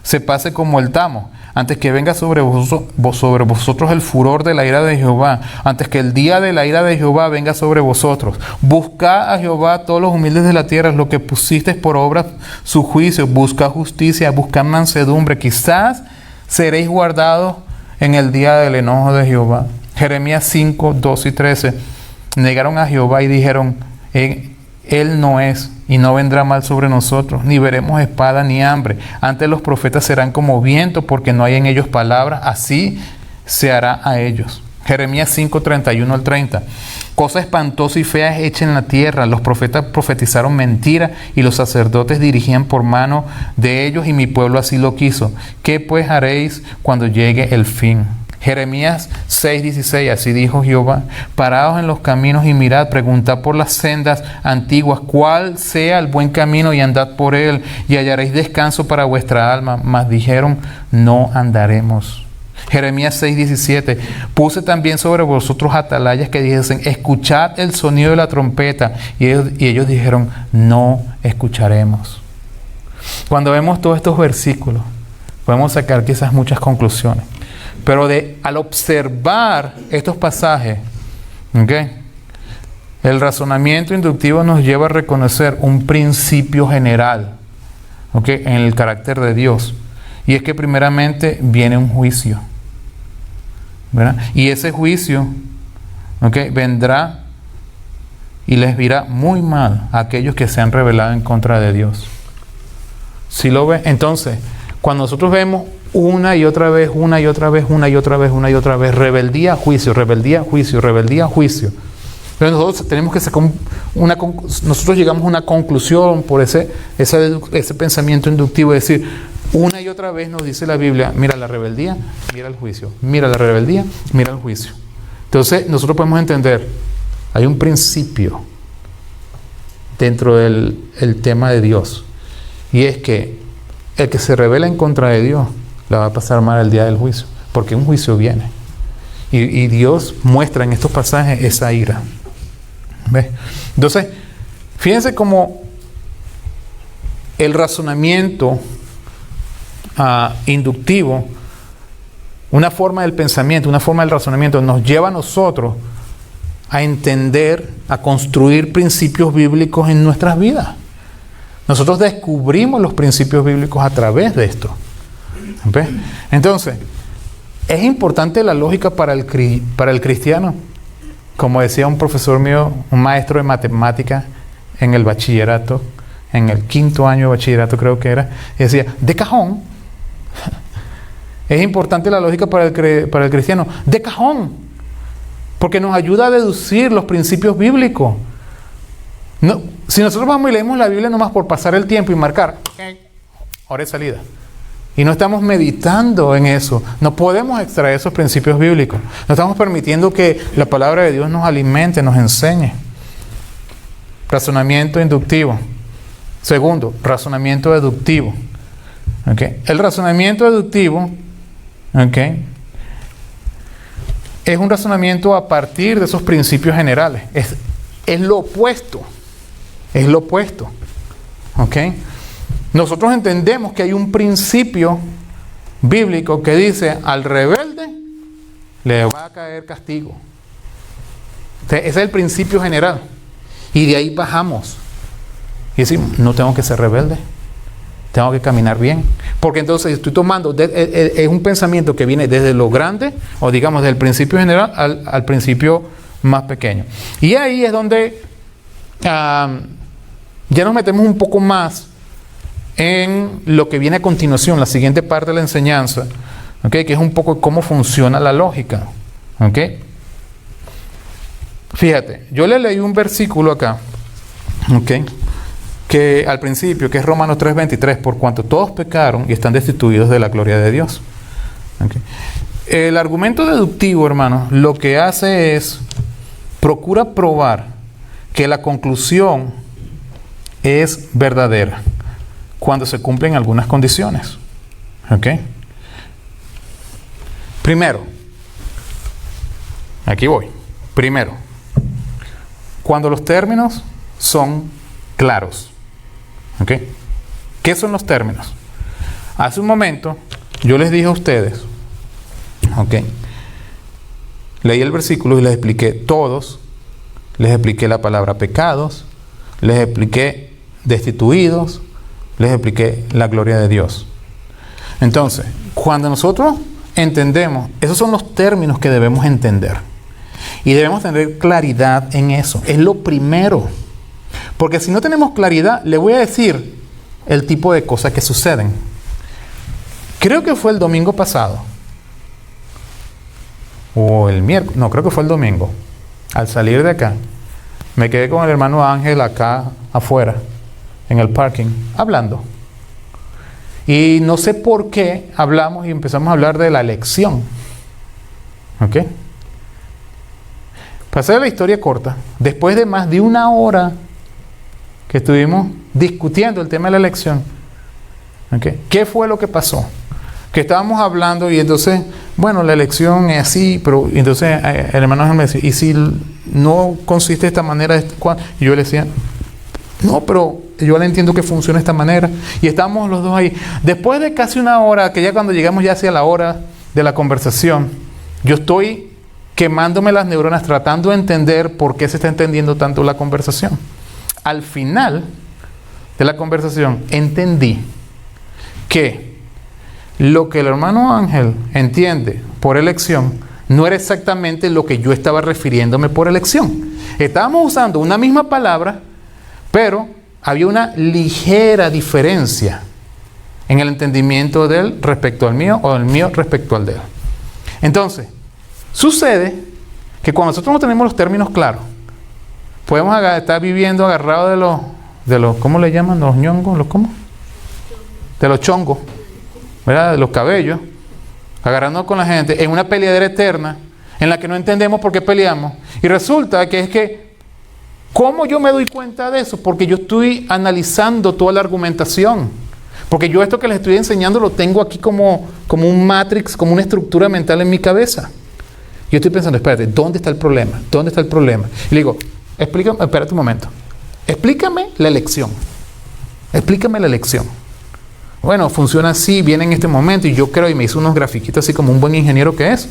se pase como el tamo, antes que venga sobre vosotros el furor de la ira de Jehová, antes que el día de la ira de Jehová venga sobre vosotros. Buscad a Jehová todos los humildes de la tierra, lo que pusisteis por obra su juicio. Buscad justicia, buscad mansedumbre, quizás seréis guardados en el día del enojo de Jehová. Jeremías 5, 12 y 13. Negaron a Jehová y dijeron, Él no es, y no vendrá mal sobre nosotros, ni veremos espada ni hambre. Antes los profetas serán como viento, porque no hay en ellos palabras, así se hará a ellos. Jeremías 5, 31 al 30. Cosa espantosa y fea es hecha en la tierra. Los profetas profetizaron mentira, y los sacerdotes dirigían por mano de ellos, y mi pueblo así lo quiso. ¿Qué pues haréis cuando llegue el fin? Jeremías 6:16, así dijo Jehová, paraos en los caminos y mirad, preguntad por las sendas antiguas, cuál sea el buen camino y andad por él, y hallaréis descanso para vuestra alma. Mas dijeron, no andaremos. Jeremías 6:17, puse también sobre vosotros atalayas que dijesen, escuchad el sonido de la trompeta, y ellos dijeron, no escucharemos. Cuando vemos todos estos versículos, podemos sacar quizás muchas conclusiones. Pero al observar estos pasajes, ¿okay?, el razonamiento inductivo nos lleva a reconocer un principio general, ¿okay?, en el carácter de Dios. Y es que primeramente viene un juicio, ¿verdad? Y ese juicio, ¿okay?, vendrá y les irá muy mal a aquellos que se han rebelado en contra de Dios. ¿Sí lo ve? Entonces, cuando nosotros vemos una y otra vez, una y otra vez, una y otra vez, una y otra vez. Rebeldía, juicio, rebeldía, juicio, rebeldía, juicio. Pero nosotros tenemos que sacar nosotros llegamos a una conclusión por ese pensamiento inductivo, es decir, una y otra vez nos dice la Biblia, mira la rebeldía, mira el juicio, mira la rebeldía, mira el juicio. Entonces nosotros podemos entender, hay un principio dentro del tema de Dios, y es que el que se rebela en contra de Dios la va a pasar mal el día del juicio, porque un juicio viene. Y Dios muestra en estos pasajes esa ira. ¿Ves? Entonces, fíjense cómo el razonamiento inductivo, una forma del pensamiento, una forma del razonamiento, nos lleva a nosotros a entender, a construir principios bíblicos en nuestras vidas. Nosotros descubrimos los principios bíblicos a través de esto. ¿Ves? Entonces, es importante la lógica para el cristiano. Como decía un profesor mío, un maestro de matemáticas en el bachillerato, en el 5º año de bachillerato creo que era, decía, de cajón, es importante la lógica para el cristiano, de cajón, porque nos ayuda a deducir los principios bíblicos. No, si nosotros vamos y leemos la Biblia nomás por pasar el tiempo y marcar, hora de salida, y no estamos meditando en eso, no podemos extraer esos principios bíblicos. No estamos permitiendo que la palabra de Dios nos alimente, nos enseñe. Razonamiento inductivo. Segundo, razonamiento deductivo. ¿Okay? El razonamiento deductivo, ¿okay?, es un razonamiento a partir de esos principios generales. Es lo opuesto. Es lo opuesto. ¿Okay? Nosotros entendemos que hay un principio bíblico que dice, al rebelde le va a caer castigo. Ese es el principio general. Y de ahí bajamos. Y decimos, no tengo que ser rebelde. Tengo que caminar bien. Porque entonces estoy tomando, es un pensamiento que viene desde lo grande, o digamos del principio general al principio más pequeño. Y ahí es donde ya nos metemos un poco más en lo que viene a continuación, la siguiente parte de la enseñanza, ¿okay?, que es un poco cómo funciona la lógica. ¿Okay? Fíjate, yo le leí un versículo acá, ¿okay?, que al principio, que es Romanos 3:23, por cuanto todos pecaron y están destituidos de la gloria de Dios. ¿Okay? El argumento deductivo, hermanos, lo que hace es, procura probar que la conclusión es verdadera cuando se cumplen algunas condiciones. ¿Ok? Primero, aquí voy. Primero, cuando los términos son claros. ¿Ok? ¿Qué son los términos? Hace un momento yo les dije a ustedes, ¿ok?, leí el versículo y les expliqué todos, les expliqué la palabra pecados, les expliqué destituidos, les expliqué la gloria de Dios. Entonces, cuando nosotros entendemos, esos son los términos que debemos entender. Y debemos tener claridad en eso. Es lo primero. Porque si no tenemos claridad, le voy a decir el tipo de cosas que suceden. Creo que fue el domingo pasado. O el miércoles. No, creo que fue el domingo. Al salir de acá, me quedé con el hermano Ángel acá afuera, en el parking, hablando. Y no sé por qué hablamos y empezamos a hablar de la elección. ¿Ok? Para hacer la historia corta, después de más de una hora que estuvimos discutiendo el tema de la elección, ¿okay?, ¿qué fue lo que pasó? Que estábamos hablando y entonces, bueno, la elección es así, pero entonces el hermano Ángel me decía, ¿y si no consiste de esta manera? Y yo le decía, no, pero yo le entiendo que funciona de esta manera. Y estábamos los dos ahí. Después de casi una hora, que ya cuando llegamos ya hacia la hora de la conversación, yo estoy quemándome las neuronas tratando de entender por qué se está entendiendo tanto la conversación. Al final de la conversación entendí que lo que el hermano Ángel entiende por elección no era exactamente lo que yo estaba refiriéndome por elección. Estábamos usando una misma palabra, pero había una ligera diferencia en el entendimiento de él respecto al mío o el mío respecto al de él. Entonces, sucede que cuando nosotros no tenemos los términos claros, podemos estar viviendo agarrados de los ¿cómo le llaman? Los ñongos, ¿los cómo? De los chongos, ¿verdad? De los cabellos, agarrándonos con la gente en una peleadera eterna en la que no entendemos por qué peleamos. Y resulta que es que, ¿cómo yo me doy cuenta de eso? Porque yo estoy analizando toda la argumentación. Porque yo esto que les estoy enseñando lo tengo aquí como un matrix, como una estructura mental en mi cabeza. Yo estoy pensando, espérate, ¿dónde está el problema? ¿Dónde está el problema? Y le digo, explícame, espérate un momento. Explícame la elección. Explícame la elección. Bueno, funciona así, viene en este momento y yo creo, y me hizo unos grafiquitos así como un buen ingeniero que es.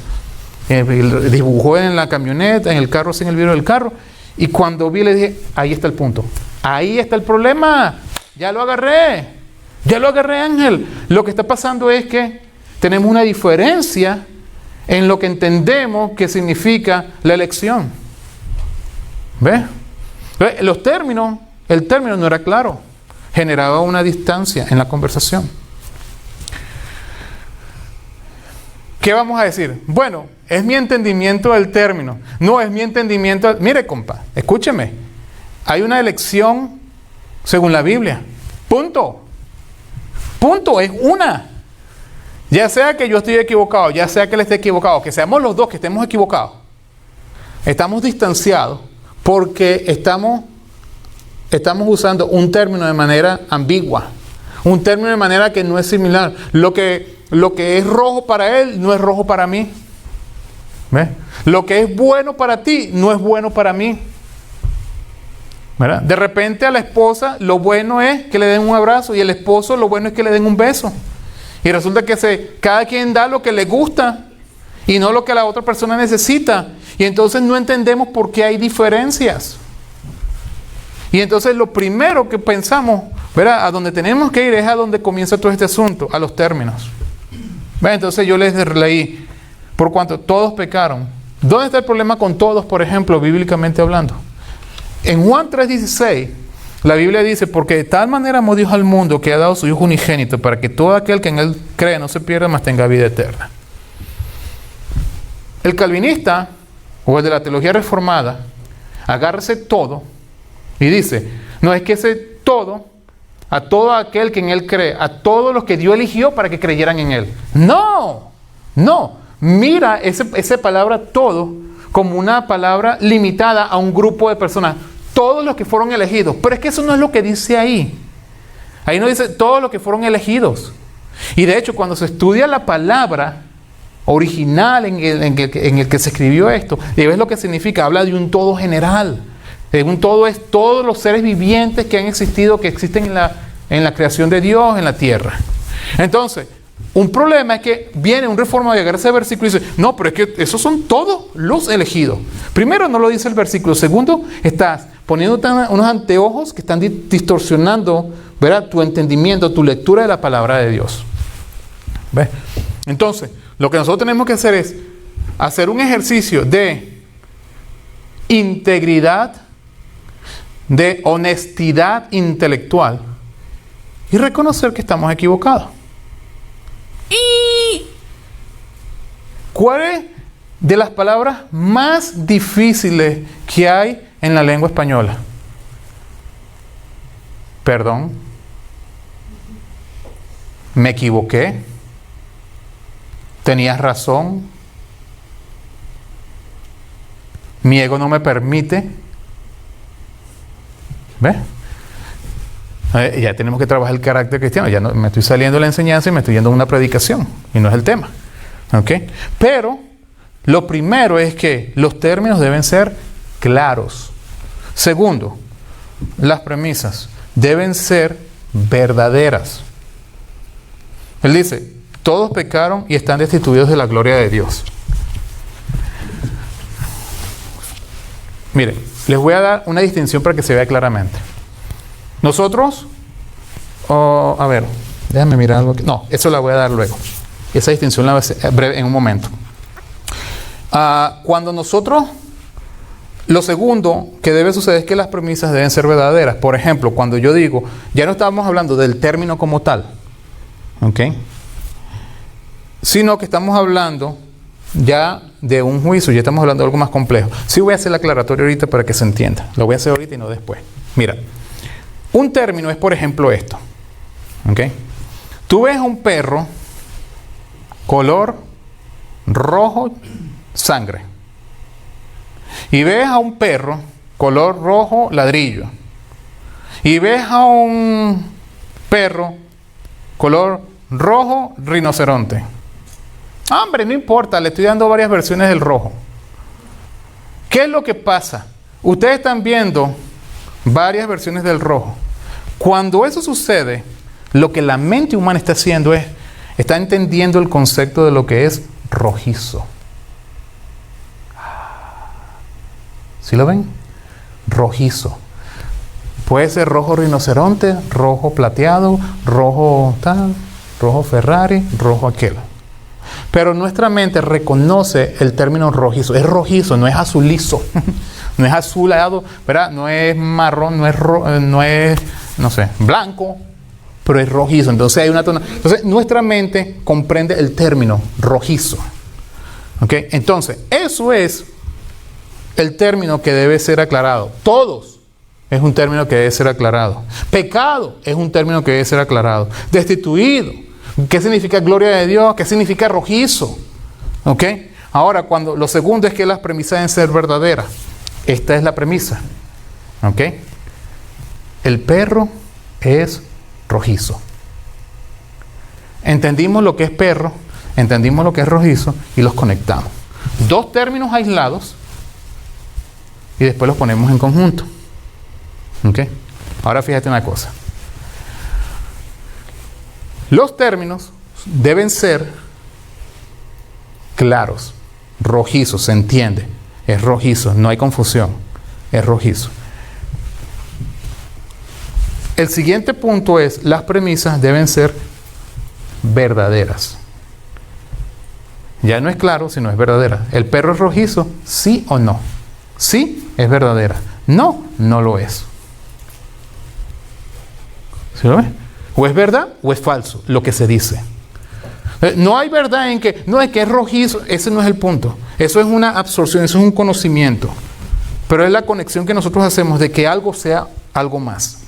Dibujó en la camioneta, en el carro, así en el vidrio del carro. Y cuando vi le dije, ahí está el punto. Ahí está el problema. Ya lo agarré. Ya lo agarré, Ángel. Lo que está pasando es que tenemos una diferencia en lo que entendemos que significa la elección. ¿Ves? Los términos, el término no era claro. Generaba una distancia en la conversación. ¿Qué vamos a decir? Bueno, es mi entendimiento del término. No, es mi entendimiento. Mire, compa, escúcheme. Hay una elección según la Biblia. Punto. Punto, es una. Ya sea que yo estoy equivocado, ya sea que él esté equivocado, que seamos los dos que estemos equivocados. Estamos distanciados porque estamos usando un término de manera ambigua. Un término de manera que no es similar. Lo que es rojo para él no es rojo para mí. ¿Ves? Lo que es bueno para ti no es bueno para mí. ¿Verdad? De repente a la esposa lo bueno es que le den un abrazo y al esposo lo bueno es que le den un beso. Y resulta que cada quien da lo que le gusta y no lo que la otra persona necesita. Y entonces no entendemos por qué hay diferencias. Y entonces lo primero que pensamos, ¿verdad? A donde tenemos que ir es a donde comienza todo este asunto, a los términos. ¿Ven? Entonces yo les leí, por cuanto todos pecaron. ¿Dónde está el problema con todos, por ejemplo, bíblicamente hablando? En Juan 3:16, la Biblia dice, porque de tal manera amó Dios al mundo que ha dado su Hijo unigénito para que todo aquel que en Él cree no se pierda, mas tenga vida eterna. El calvinista, o el de la teología reformada, agarra ese todo y dice, no es que ese todo, a todo aquel que en Él cree, a todos los que Dios eligió para que creyeran en Él. No, no, mira esa palabra todo como una palabra limitada a un grupo de personas. Todos los que fueron elegidos. Pero es que eso no es lo que dice ahí. Ahí no dice todos los que fueron elegidos. Y de hecho, cuando se estudia la palabra original en el que se escribió esto, y ves lo que significa, habla de un todo general. Un todo es todos los seres vivientes que han existido, que existen en la creación de Dios, en la tierra. Entonces, un problema es que viene un reformador y agarra ese versículo y dice, no, pero es que esos son todos los elegidos. Primero, no lo dice el versículo. Segundo, estás poniéndote unos anteojos que están distorsionando, ¿verdad?, tu entendimiento, tu lectura de la palabra de Dios. ¿Ves? Entonces, lo que nosotros tenemos que hacer es hacer un ejercicio de integridad, de honestidad intelectual y reconocer que estamos equivocados. ¿Y cuál es de las palabras más difíciles que hay en la lengua española? Perdón. Me equivoqué. Tenías razón. Mi ego no me permite. ¿Ves? Ya tenemos que trabajar el carácter cristiano. Ya no, me estoy saliendo de la enseñanza y me estoy yendo a una predicación. Y no es el tema. ¿Ok? Pero lo primero es que los términos deben ser claros. Segundo, las premisas deben ser verdaderas. Él dice, todos pecaron y están destituidos de la gloria de Dios. Miren, les voy a dar una distinción para que se vea claramente. Nosotros, a ver, déjame mirar algo aquí. No, eso la voy a dar luego. Esa distinción la voy a hacer breve en un momento. Cuando nosotros, lo segundo que debe suceder es que las premisas deben ser verdaderas. Por ejemplo, cuando yo digo, ya no estábamos hablando del término como tal, ¿Ok? Sino que estamos hablando ya de un juicio, ya estamos hablando de algo más complejo. Sí voy a hacer la aclaratoria ahorita para que se entienda. Lo voy a hacer ahorita y no después. Mira, un término es, por ejemplo, esto. ¿Ok? Tú ves a un perro color rojo sangre. Y ves a un perro color rojo ladrillo. Y ves a un perro color rojo rinoceronte. Hombre, no importa, le estoy dando varias versiones del rojo. ¿Qué es lo que pasa? Ustedes están viendo varias versiones del rojo. Cuando eso sucede, lo que la mente humana está haciendo es, está entendiendo el concepto de lo que es rojizo. ¿Sí lo ven? Rojizo. Puede ser rojo rinoceronte, rojo plateado, rojo tal, rojo Ferrari, rojo aquel. Pero nuestra mente reconoce el término rojizo. Es rojizo, no es azulizo. No es azulado, ¿verdad? No es marrón, no es, no sé, blanco, pero es rojizo. Entonces hay una tonalidad. Entonces nuestra mente comprende el término rojizo. ¿Ok? Entonces, eso es el término que debe ser aclarado. Todos es un término que debe ser aclarado. Pecado es un término que debe ser aclarado. Destituido. ¿Qué significa gloria de Dios? ¿Qué significa rojizo? ¿Ok? Ahora, cuando lo segundo es que las premisas deben ser verdaderas. Esta es la premisa. ¿Ok? El perro es rojizo. Entendimos lo que es perro, entendimos lo que es rojizo y los conectamos. Dos términos aislados y después los ponemos en conjunto. ¿Ok? Ahora fíjate una cosa. Los términos deben ser claros, rojizos, se entiende. Es rojizo, no hay confusión, es rojizo. El siguiente punto es, las premisas deben ser verdaderas. Ya no es claro, sino es verdadera. ¿El perro es rojizo? ¿Sí o no? Sí, es verdadera. No, no lo es. ¿Sí lo ves? O es verdad o es falso lo que se dice. No hay verdad en que, no es que es rojizo, ese no es el punto. Eso es una absorción, eso es un conocimiento. Pero es la conexión que nosotros hacemos de que algo sea algo más.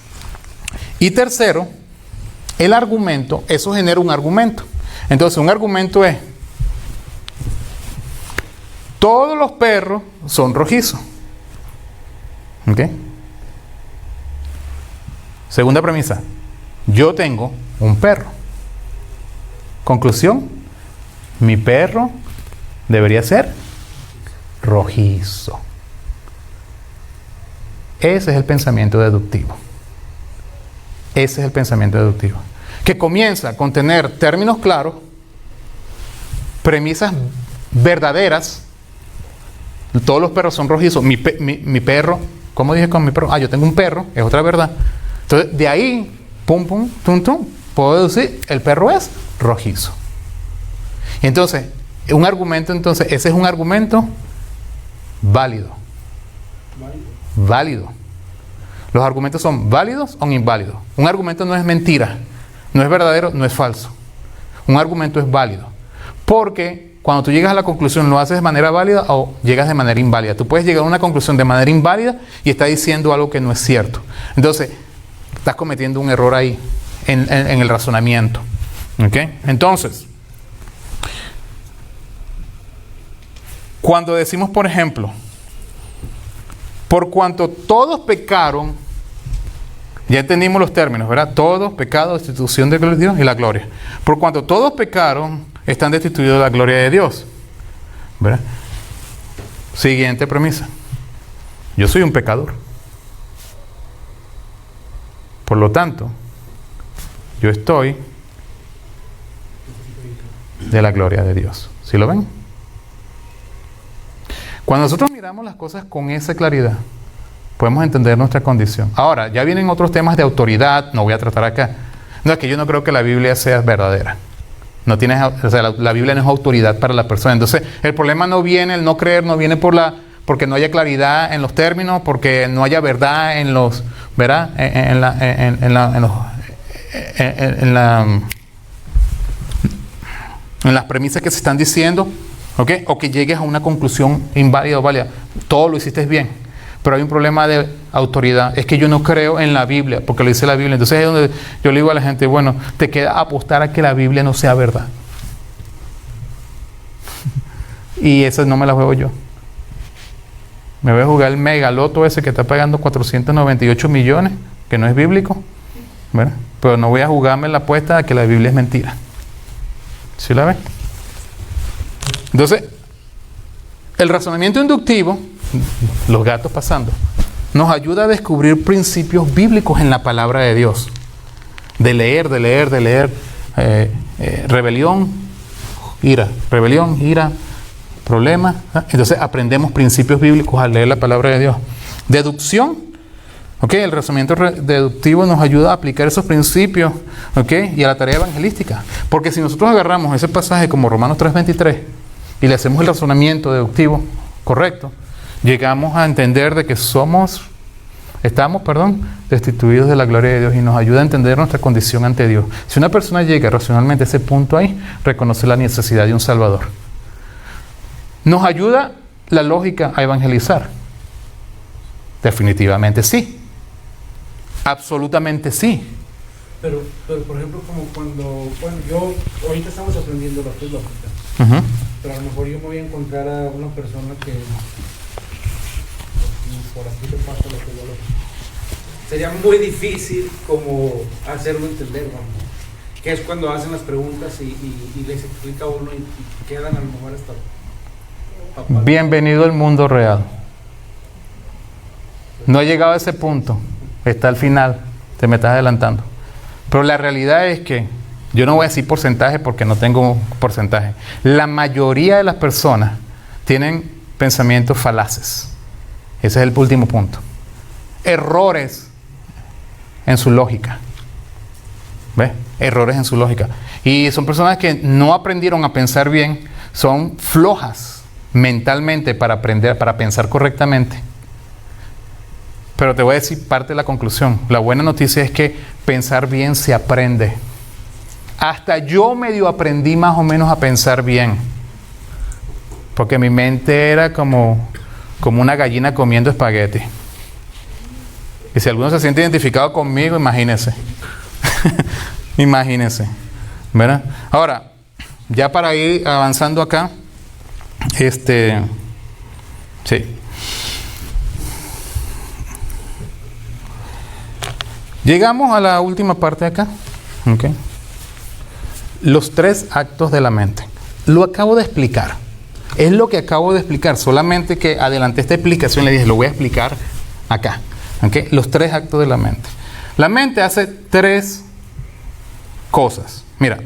Y tercero, el argumento, eso genera un argumento. Entonces un argumento es, todos los perros son rojizos. ¿Ok? Segunda premisa, yo tengo un perro. Conclusión, mi perro debería ser rojizo. Ese es el pensamiento deductivo. Ese es el pensamiento deductivo. Que comienza con tener términos claros, premisas verdaderas. Todos los perros son rojizos. Mi perro, ¿cómo dije con mi perro? Yo tengo un perro, es otra verdad. Entonces, de ahí, pum, pum, tum, tum, puedo decir, el perro es rojizo. Y entonces, un argumento, entonces, ese es un argumento válido. Válido. Los argumentos son válidos o inválidos. Un argumento no es mentira, no es verdadero, no es falso. Un argumento es válido. Porque cuando tú llegas a la conclusión, ¿lo haces de manera válida o llegas de manera inválida? Tú puedes llegar a una conclusión de manera inválida y estás diciendo algo que no es cierto. Entonces, estás cometiendo un error ahí en el razonamiento. ¿Ok? Entonces, cuando decimos, por ejemplo, por cuanto todos pecaron, ya entendimos los términos, ¿verdad? Todos, pecado, destitución de Dios y la gloria. Por cuanto todos pecaron, están destituidos de la gloria de Dios. ¿Verdad? Siguiente premisa. Yo soy un pecador. Por lo tanto, yo estoy de la gloria de Dios. ¿Sí lo ven? Cuando nosotros miramos las cosas con esa claridad, podemos entender nuestra condición. Ahora, ya vienen otros temas de autoridad, no voy a tratar acá. No, es que yo no creo que la Biblia sea verdadera. No tienes, o sea, la Biblia no es autoridad para la persona. Entonces, el problema no viene, el no creer, no viene porque no haya claridad en los términos, porque no haya verdad en los, ¿verdad? en las premisas que se están diciendo, ¿ok? O que llegues a una conclusión inválida o válida. Todo lo hiciste bien, pero hay un problema de autoridad. Es que yo no creo en la Biblia, porque lo dice la Biblia. Entonces es donde yo le digo a la gente, bueno, te queda apostar a que la Biblia no sea verdad. Y esa no me la juego yo. Me voy a jugar el megaloto ese que está pagando 498 millones, que no es bíblico, ¿verdad? Pero no voy a jugarme la apuesta a que la Biblia es mentira. ¿Sí la ven? Entonces, el razonamiento inductivo, los gatos pasando, nos ayuda a descubrir principios bíblicos en la palabra de Dios. De leer, rebelión, ira, problema. Entonces aprendemos principios bíblicos al leer la palabra de Dios. Deducción, ¿ok? El razonamiento deductivo nos ayuda a aplicar esos principios, ¿ok? Y a la tarea evangelística. Porque si nosotros agarramos ese pasaje como Romanos 3:23 y le hacemos el razonamiento deductivo correcto, llegamos a entender de que estamos destituidos de la gloria de Dios, y nos ayuda a entender nuestra condición ante Dios. Si una persona llega racionalmente a ese punto ahí, reconoce la necesidad de un Salvador. ¿Nos ayuda la lógica a evangelizar? Definitivamente sí. Absolutamente sí. Pero por ejemplo, como cuando, yo ahorita estamos aprendiendo lo que es lógica, pero a lo mejor yo me voy a encontrar a una persona que por aquí le pasa lo que es lógica. Sería muy difícil como hacerlo entender, vamos. Que es cuando hacen las preguntas y les explica a uno y quedan a lo mejor hasta... Bienvenido al mundo real. No he llegado a ese punto. Está al final. Te me estás adelantando. Pero la realidad es que, yo no voy a decir porcentaje porque no tengo porcentaje. La mayoría de las personas tienen pensamientos falaces. Ese es el último punto. Errores en su lógica. ¿Ves? Errores en su lógica. Y son personas que no aprendieron a pensar bien, son flojas mentalmente para aprender, para pensar correctamente. Pero te voy a decir parte de la conclusión. La buena noticia es que pensar bien se aprende. Hasta yo medio aprendí más o menos a pensar bien, porque mi mente era como una gallina comiendo espagueti. Y si alguno se siente identificado conmigo, imagínense. Imagínense, ¿verdad? Ahora, ya para ir avanzando acá, sí. Llegamos a la última parte de acá, ¿ok? Los 3 actos de la mente. Lo acabo de explicar. Es lo que acabo de explicar, solamente que adelanté esta explicación, le dije, lo voy a explicar acá, ¿ok? Los 3 actos de la mente. La mente hace 3 cosas. Mira,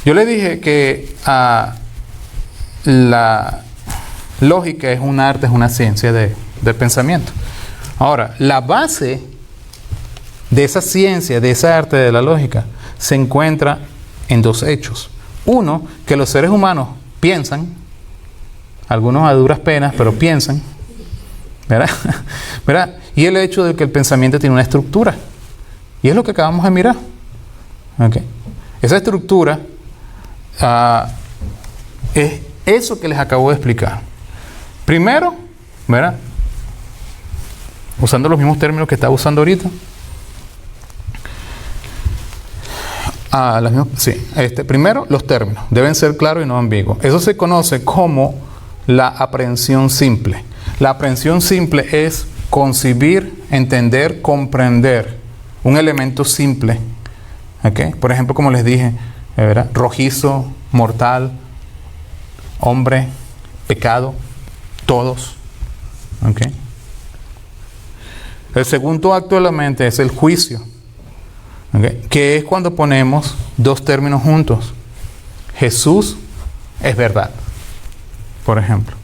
yo le dije que la lógica es un arte, es una ciencia del pensamiento. Ahora, la base de esa ciencia, de esa arte de la lógica, se encuentra en 2 hechos. Uno, que los seres humanos piensan, algunos a duras penas, pero piensan, ¿verdad? ¿verdad? Y el hecho de que el pensamiento tiene una estructura. Y es lo que acabamos de mirar. ¿Okay? Esa estructura es eso que les acabo de explicar. Primero, ¿verdad? Usando los mismos términos que estaba usando ahorita. Primero, los términos deben ser claros y no ambiguos. Eso se conoce como la aprehensión simple. La aprehensión simple es concebir, entender, comprender un elemento simple. ¿Okay? Por ejemplo, como les dije, ¿verdad? Rojizo, mortal, hombre, pecado, todos. ¿Okay? El segundo acto de la mente es el juicio. ¿Okay? Que es cuando ponemos 2 términos juntos. Jesús es verdad, por ejemplo.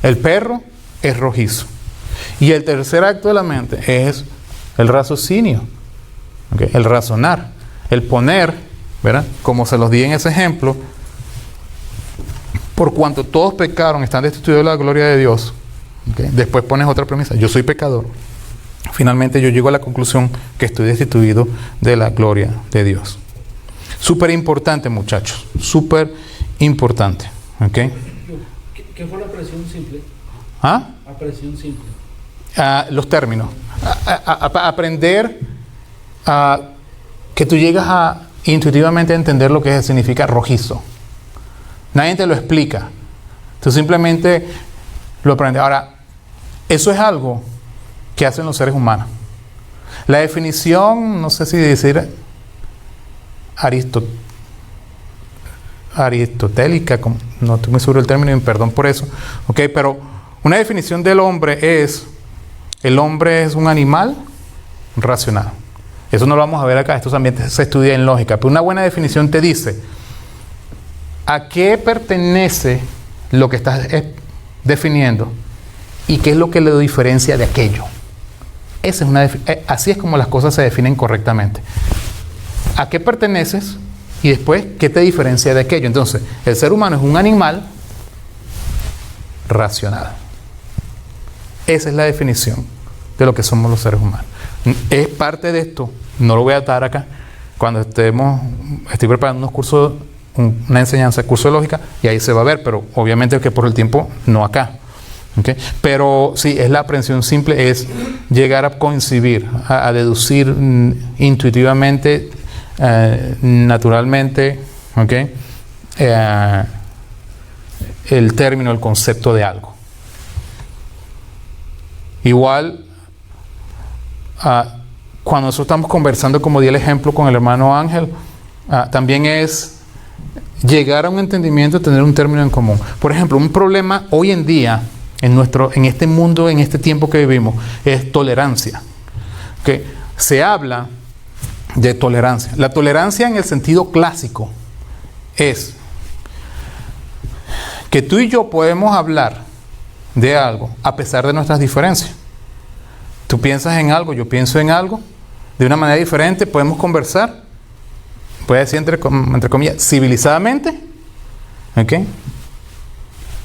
El perro es rojizo. Y el tercer acto de la mente es el raciocinio, ¿okay? El razonar, el poner, ¿verdad? Como se los di en ese ejemplo, por cuanto todos pecaron, están destituidos de la gloria de Dios. ¿Okay? Después pones otra premisa, yo soy pecador. Finalmente yo llego a la conclusión que estoy destituido de la gloria de Dios. Súper importante, muchachos. Súper importante. ¿Ok? ¿Qué fue la apreciación simple? ¿Ah? Apreciación simple. Los términos. Aprender que tú llegas a intuitivamente entender lo que significa rojizo. Nadie te lo explica. Tú simplemente lo aprendes. Ahora, eso es algo que hacen los seres humanos. La definición, no sé si decir aristotélica, no estoy muy seguro del término y perdón por eso, okay, pero una definición del hombre es: el hombre es un animal racional. Eso no lo vamos a ver acá, esto también se estudia en lógica, pero una buena definición te dice a qué pertenece lo que estás definiendo y qué es lo que lo diferencia de aquello. Esa es así es como las cosas se definen correctamente. ¿A qué perteneces? Y después, ¿qué te diferencia de aquello? Entonces, el ser humano es un animal racional. Esa es la definición de lo que somos los seres humanos. Es parte de esto, no lo voy a dar acá, cuando estoy preparando unos cursos, una enseñanza, curso de lógica, y ahí se va a ver, pero obviamente que por el tiempo, no acá. ¿Okay? Pero sí, es la aprehensión simple, es llegar a concebir, a deducir intuitivamente, naturalmente, ¿okay? El término, el concepto de algo. Igual, cuando nosotros estamos conversando, como di el ejemplo con el hermano Ángel, también es llegar a un entendimiento, tener un término en común. Por ejemplo, un problema hoy en día, en este mundo, en este tiempo que vivimos, es tolerancia. ¿Okay? Se habla de tolerancia. La tolerancia en el sentido clásico es que tú y yo podemos hablar de algo a pesar de nuestras diferencias. Tú piensas en algo, yo pienso en algo, de una manera diferente, podemos conversar, puede decir entre comillas, civilizadamente, ¿ok?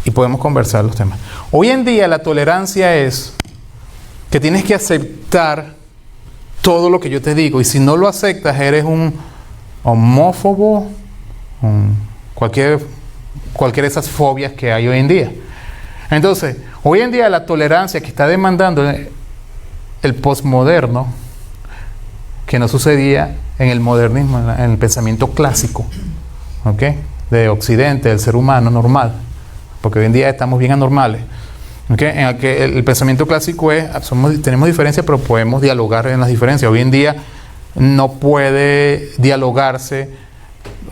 Y podemos conversar los temas. Hoy en día la tolerancia es que tienes que aceptar todo lo que yo te digo, y si no lo aceptas eres un homófobo, cualquier de esas fobias que hay hoy en día. Entonces, hoy en día la tolerancia que está demandando el posmoderno, que no sucedía en el modernismo, en el pensamiento clásico, ¿ok? De Occidente, del ser humano normal, porque hoy en día estamos bien anormales, ¿ok? En el que el pensamiento clásico es, tenemos diferencias, pero podemos dialogar en las diferencias. Hoy en día no puede dialogarse.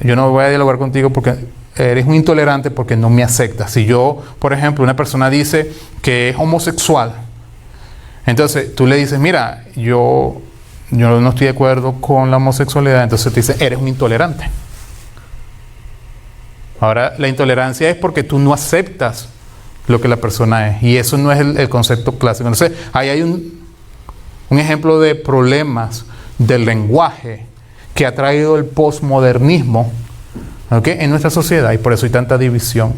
Yo no voy a dialogar contigo porque eres un intolerante, porque no me aceptas. Si yo, por ejemplo, una persona dice que es homosexual, entonces tú le dices, mira, yo no estoy de acuerdo con la homosexualidad, entonces te dice, eres un intolerante. Ahora, la intolerancia es porque tú no aceptas lo que la persona es, y eso no es el concepto clásico. Entonces, ahí hay un ejemplo de problemas del lenguaje que ha traído el posmodernismo, ¿okay? En nuestra sociedad, y por eso hay tanta división,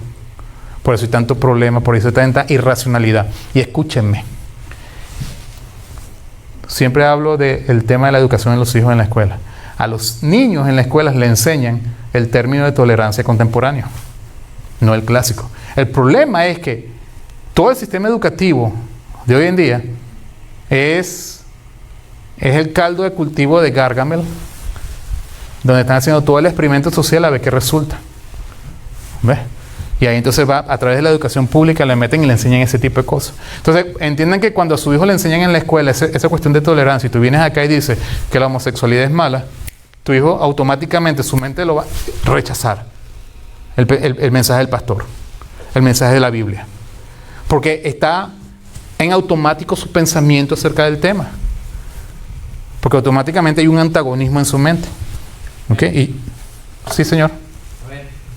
por eso hay tanto problema, por eso hay tanta irracionalidad. Y escúchenme, siempre hablo del tema de la educación de los hijos en la escuela. A los niños en la escuela le enseñan el término de tolerancia contemporáneo, no el clásico. El problema es que todo el sistema educativo de hoy en día es el caldo de cultivo de Gargamel, donde están haciendo todo el experimento social a ver qué resulta. ¿Ves? Y ahí entonces va, a través de la educación pública le meten y le enseñan ese tipo de cosas. Entonces, entiendan que cuando a su hijo le enseñan en la escuela esa cuestión de tolerancia, y tú vienes acá y dices que la homosexualidad es mala, tu hijo automáticamente, su mente lo va a rechazar. El mensaje del pastor, el mensaje de la Biblia. Porque está en automático su pensamiento acerca del tema. Porque automáticamente hay un antagonismo en su mente. ¿Ok? Sí, señor.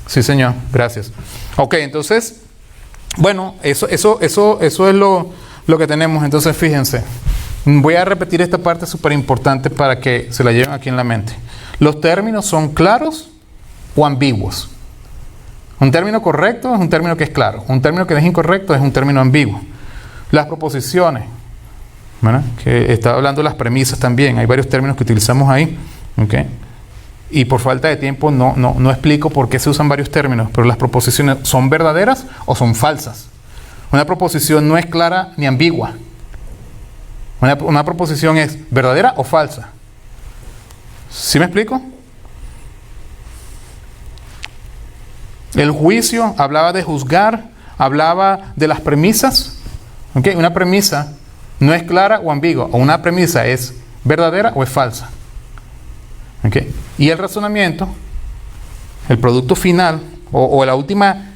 Sí, señor. Gracias. Ok, entonces, bueno, eso es lo que tenemos. Entonces, fíjense. Voy a repetir esta parte súper importante para que se la lleven aquí en la mente. Los términos son claros o ambiguos. Un término correcto es un término que es claro. Un término que es incorrecto es un término ambiguo. Las proposiciones, ¿verdad? Que estaba hablando de las premisas también. Hay varios términos que utilizamos ahí. ¿Okay? y por falta de tiempo no explico por qué se usan varios términos, pero las proposiciones son verdaderas o son falsas. Una proposición no es clara ni ambigua. Una proposición es verdadera o falsa. ¿Sí me explico? El juicio hablaba de juzgar, hablaba de las premisas. ¿Okay? Una premisa no es clara o ambigua, o una premisa es verdadera o es falsa. ¿Okay? Y el razonamiento, el producto final, o la última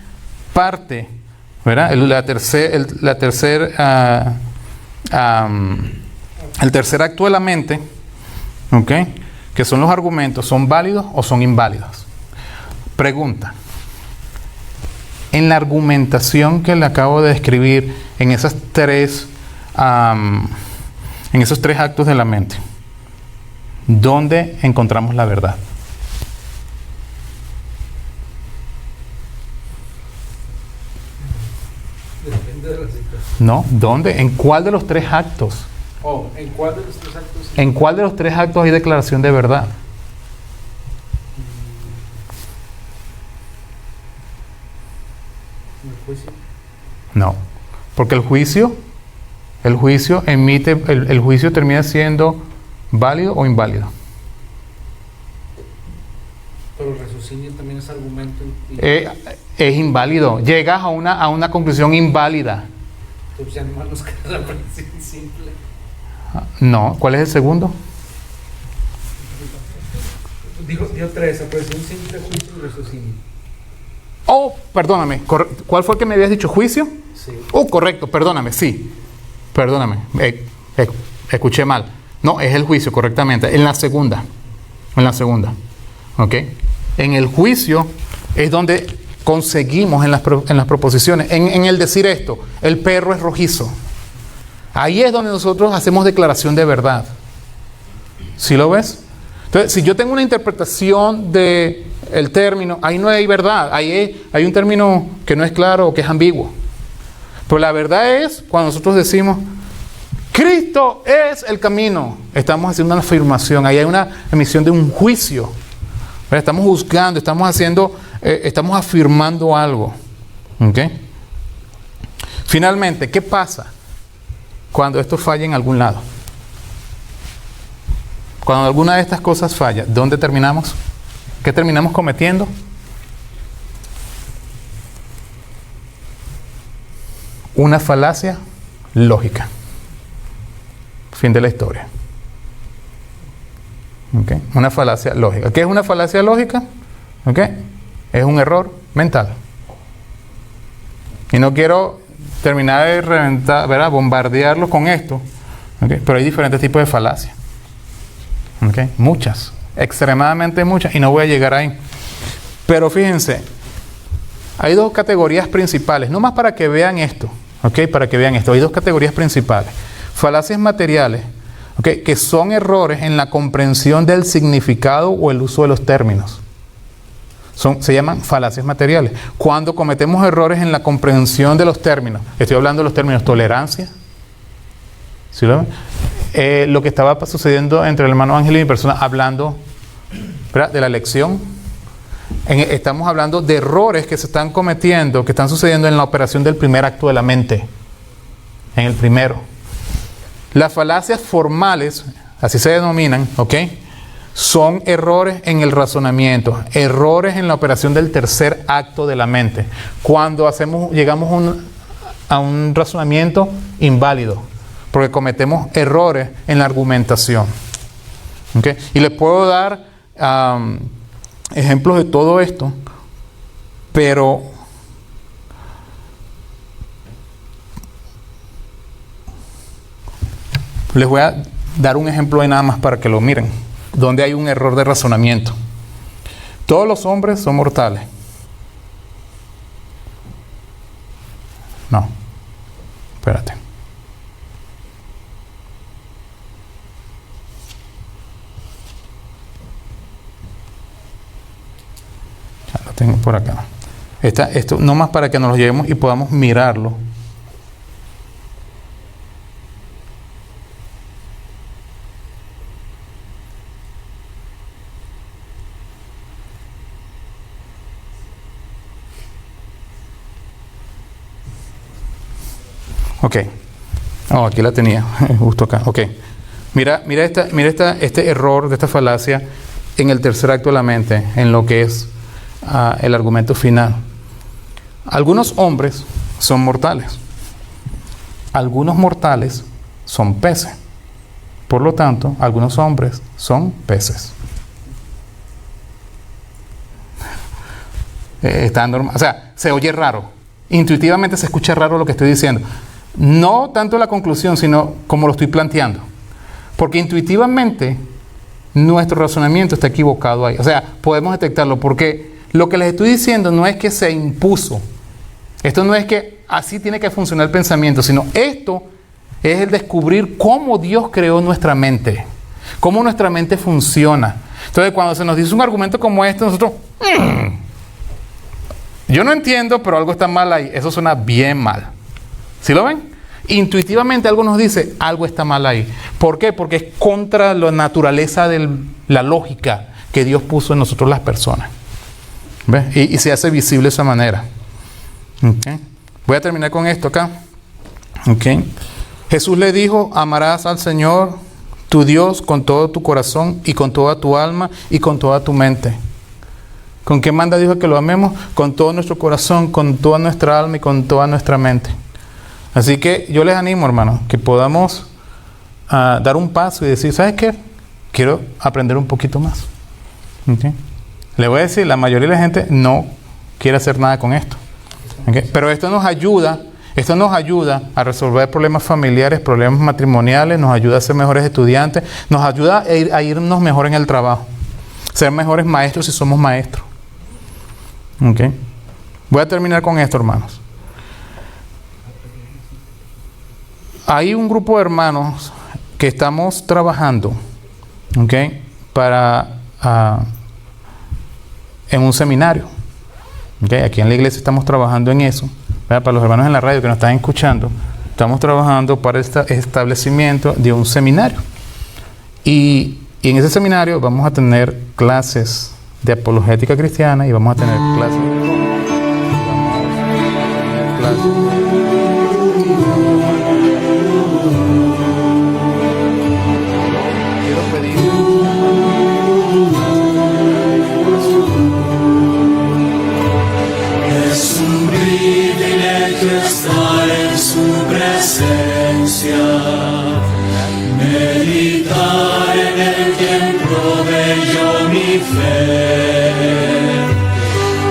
parte, ¿verdad? El tercer acto de la mente, ¿okay? Que son los argumentos, ¿son válidos o son inválidos? Pregunta. En la argumentación que le acabo de describir, en esos tres actos de la mente, ¿dónde encontramos la verdad? Depende de la situación. No, ¿dónde? ¿En cuál de los tres actos? ¿En cuál de los tres actos? ¿En cuál de los tres actos hay declaración de verdad? ¿En el juicio? No, porque el juicio termina siendo válido o inválido. Pero el raciocinio también es argumento. Es inválido. Llegas a una conclusión inválida. Entonces ya nomás nos queda la aprehensión simple. No, ¿cuál es el segundo? Dijo tres: aprehensión simple, juicio y raciocinio. Oh, perdóname. ¿Cuál fue el que me habías dicho? ¿Juicio? Sí. Oh, correcto, perdóname, sí. Perdóname, escuché mal. No, es el juicio, correctamente. En la segunda. ¿Ok? En el juicio es donde conseguimos en las proposiciones, en el decir esto, el perro es rojizo. Ahí es donde nosotros hacemos declaración de verdad. ¿Sí lo ves? Entonces, si yo tengo una interpretación del término, ahí no hay verdad. Hay un término que no es claro o que es ambiguo. Pero la verdad es cuando nosotros decimos, Cristo es el camino. Estamos haciendo una afirmación. Ahí hay una emisión de un juicio. Estamos juzgando, estamos afirmando algo. ¿Okay? Finalmente, ¿qué pasa cuando esto falla en algún lado? Cuando alguna de estas cosas falla, ¿dónde terminamos? ¿Qué terminamos cometiendo? Una falacia lógica. Fin de la historia. ¿Okay? Una falacia lógica. ¿Qué es una falacia lógica? ¿Okay? Es un error mental. Y no quiero terminar de reventar, ¿verdad? Bombardearlo con esto. ¿Okay? Pero hay diferentes tipos de falacias. ¿Okay? Muchas. Extremadamente muchas. Y no voy a llegar ahí. Pero fíjense. Hay dos categorías principales. No más para que vean esto. ¿Okay? Para que vean esto. Hay dos categorías principales. Falacias materiales. ¿Okay? Que son errores en la comprensión del significado o el uso de los términos. Se llaman falacias materiales. Cuando cometemos errores en la comprensión de los términos, estoy hablando de los términos tolerancia, ¿sí lo ven? Lo que estaba sucediendo entre el hermano Ángel y mi persona, hablando, ¿verdad?, de la lección. Estamos hablando de errores que se están cometiendo, que están sucediendo en la operación del primer acto de la mente, en el primero. Las falacias formales, así se denominan, ¿ok?, son errores en el razonamiento, errores en la operación del tercer acto de la mente. Cuando llegamos a un razonamiento inválido, porque cometemos errores en la argumentación. ¿Okay? Y les puedo dar ejemplos de todo esto, pero les voy a dar un ejemplo de nada más para que lo miren. Donde hay un error de razonamiento. Todos los hombres son mortales. No. Espérate. Ya lo tengo por acá. Esto no más para que nos lo llevemos y podamos mirarlo. Ok. Oh, aquí la tenía, justo acá. Ok. Mira este error de esta falacia en el tercer acto de la mente, en lo que es el argumento final. Algunos hombres son mortales. Algunos mortales son peces. Por lo tanto, algunos hombres son peces. Está normal. O sea, se oye raro. Intuitivamente se escucha raro lo que estoy diciendo. No tanto la conclusión, sino como lo estoy planteando. Porque intuitivamente nuestro razonamiento está equivocado ahí. O sea, podemos detectarlo porque lo que les estoy diciendo no es que se impuso. Esto no es que así tiene que funcionar el pensamiento, sino esto es el descubrir cómo Dios creó nuestra mente, cómo nuestra mente funciona. Entonces, cuando se nos dice un argumento como este, nosotros, yo no entiendo, pero algo está mal ahí. Eso suena bien mal. ¿Sí lo ven? Intuitivamente algo nos dice, algo está mal ahí. ¿Por qué? Porque es contra la naturaleza de la lógica que Dios puso en nosotros las personas. ¿Ves? Y se hace visible de esa manera. Okay. Voy a terminar con esto acá. Okay. Jesús le dijo, amarás al Señor tu Dios con todo tu corazón y con toda tu alma y con toda tu mente. ¿Con qué manda Dios que lo amemos? Con todo nuestro corazón, con toda nuestra alma y con toda nuestra mente. Así que yo les animo, hermanos, que podamos dar un paso y decir, ¿sabes qué? Quiero aprender un poquito más. ¿Okay? Le voy a decir, la mayoría de la gente no quiere hacer nada con esto. ¿Okay? Pero esto nos ayuda a resolver problemas familiares, problemas matrimoniales, nos ayuda a ser mejores estudiantes, nos ayuda a irnos mejor en el trabajo, ser mejores maestros si somos maestros. ¿Okay? Voy a terminar con esto, hermanos. Hay un grupo de hermanos que estamos trabajando, ¿okay? En un seminario. ¿Okay? Aquí en la iglesia estamos trabajando en eso. ¿Verdad? Para los hermanos en la radio que nos están escuchando, estamos trabajando para el establecimiento de un seminario. Y en ese seminario vamos a tener clases de apologética cristiana y vamos a tener clases de estar en su presencia, meditar en el quien proveyó mi fe.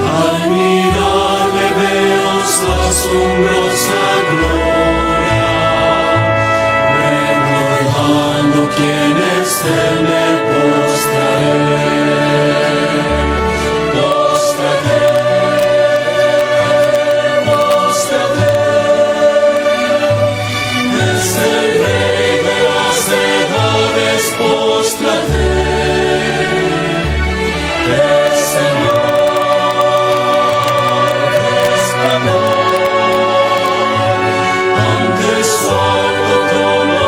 Al mirarle veo su asombrosa gloria, recordando quién es Él me postraré. Ante el sol, trono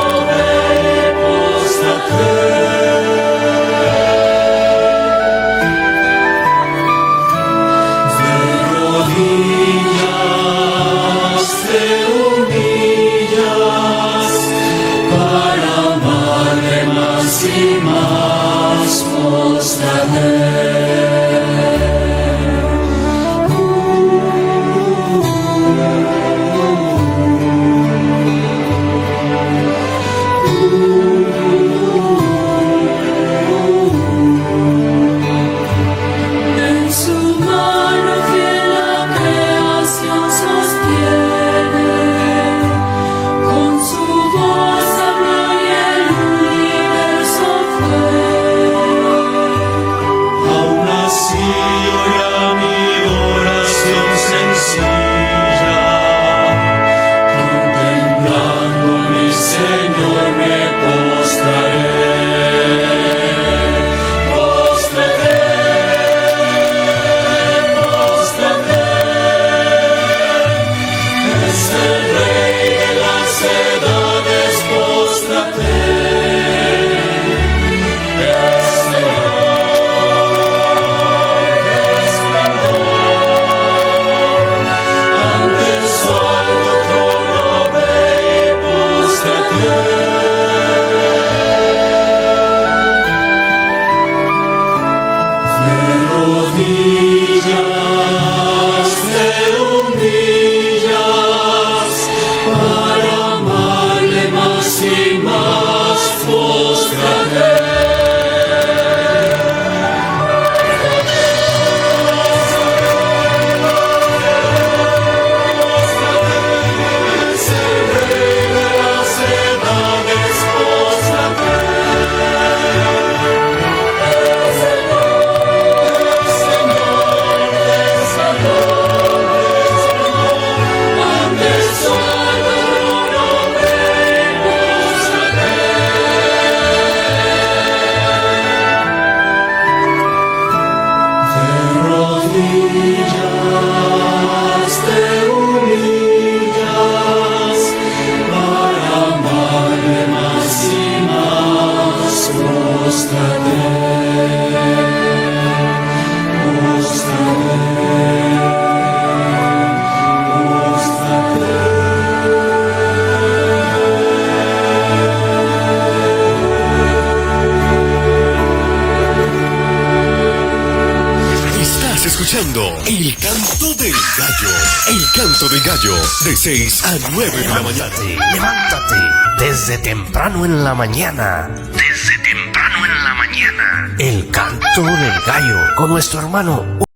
escuchando El Canto del Gallo. El Canto del Gallo, de 6 a 9 de la mañana. Levántate, desde temprano en la mañana. Desde temprano en la mañana. El Canto del Gallo, con nuestro hermano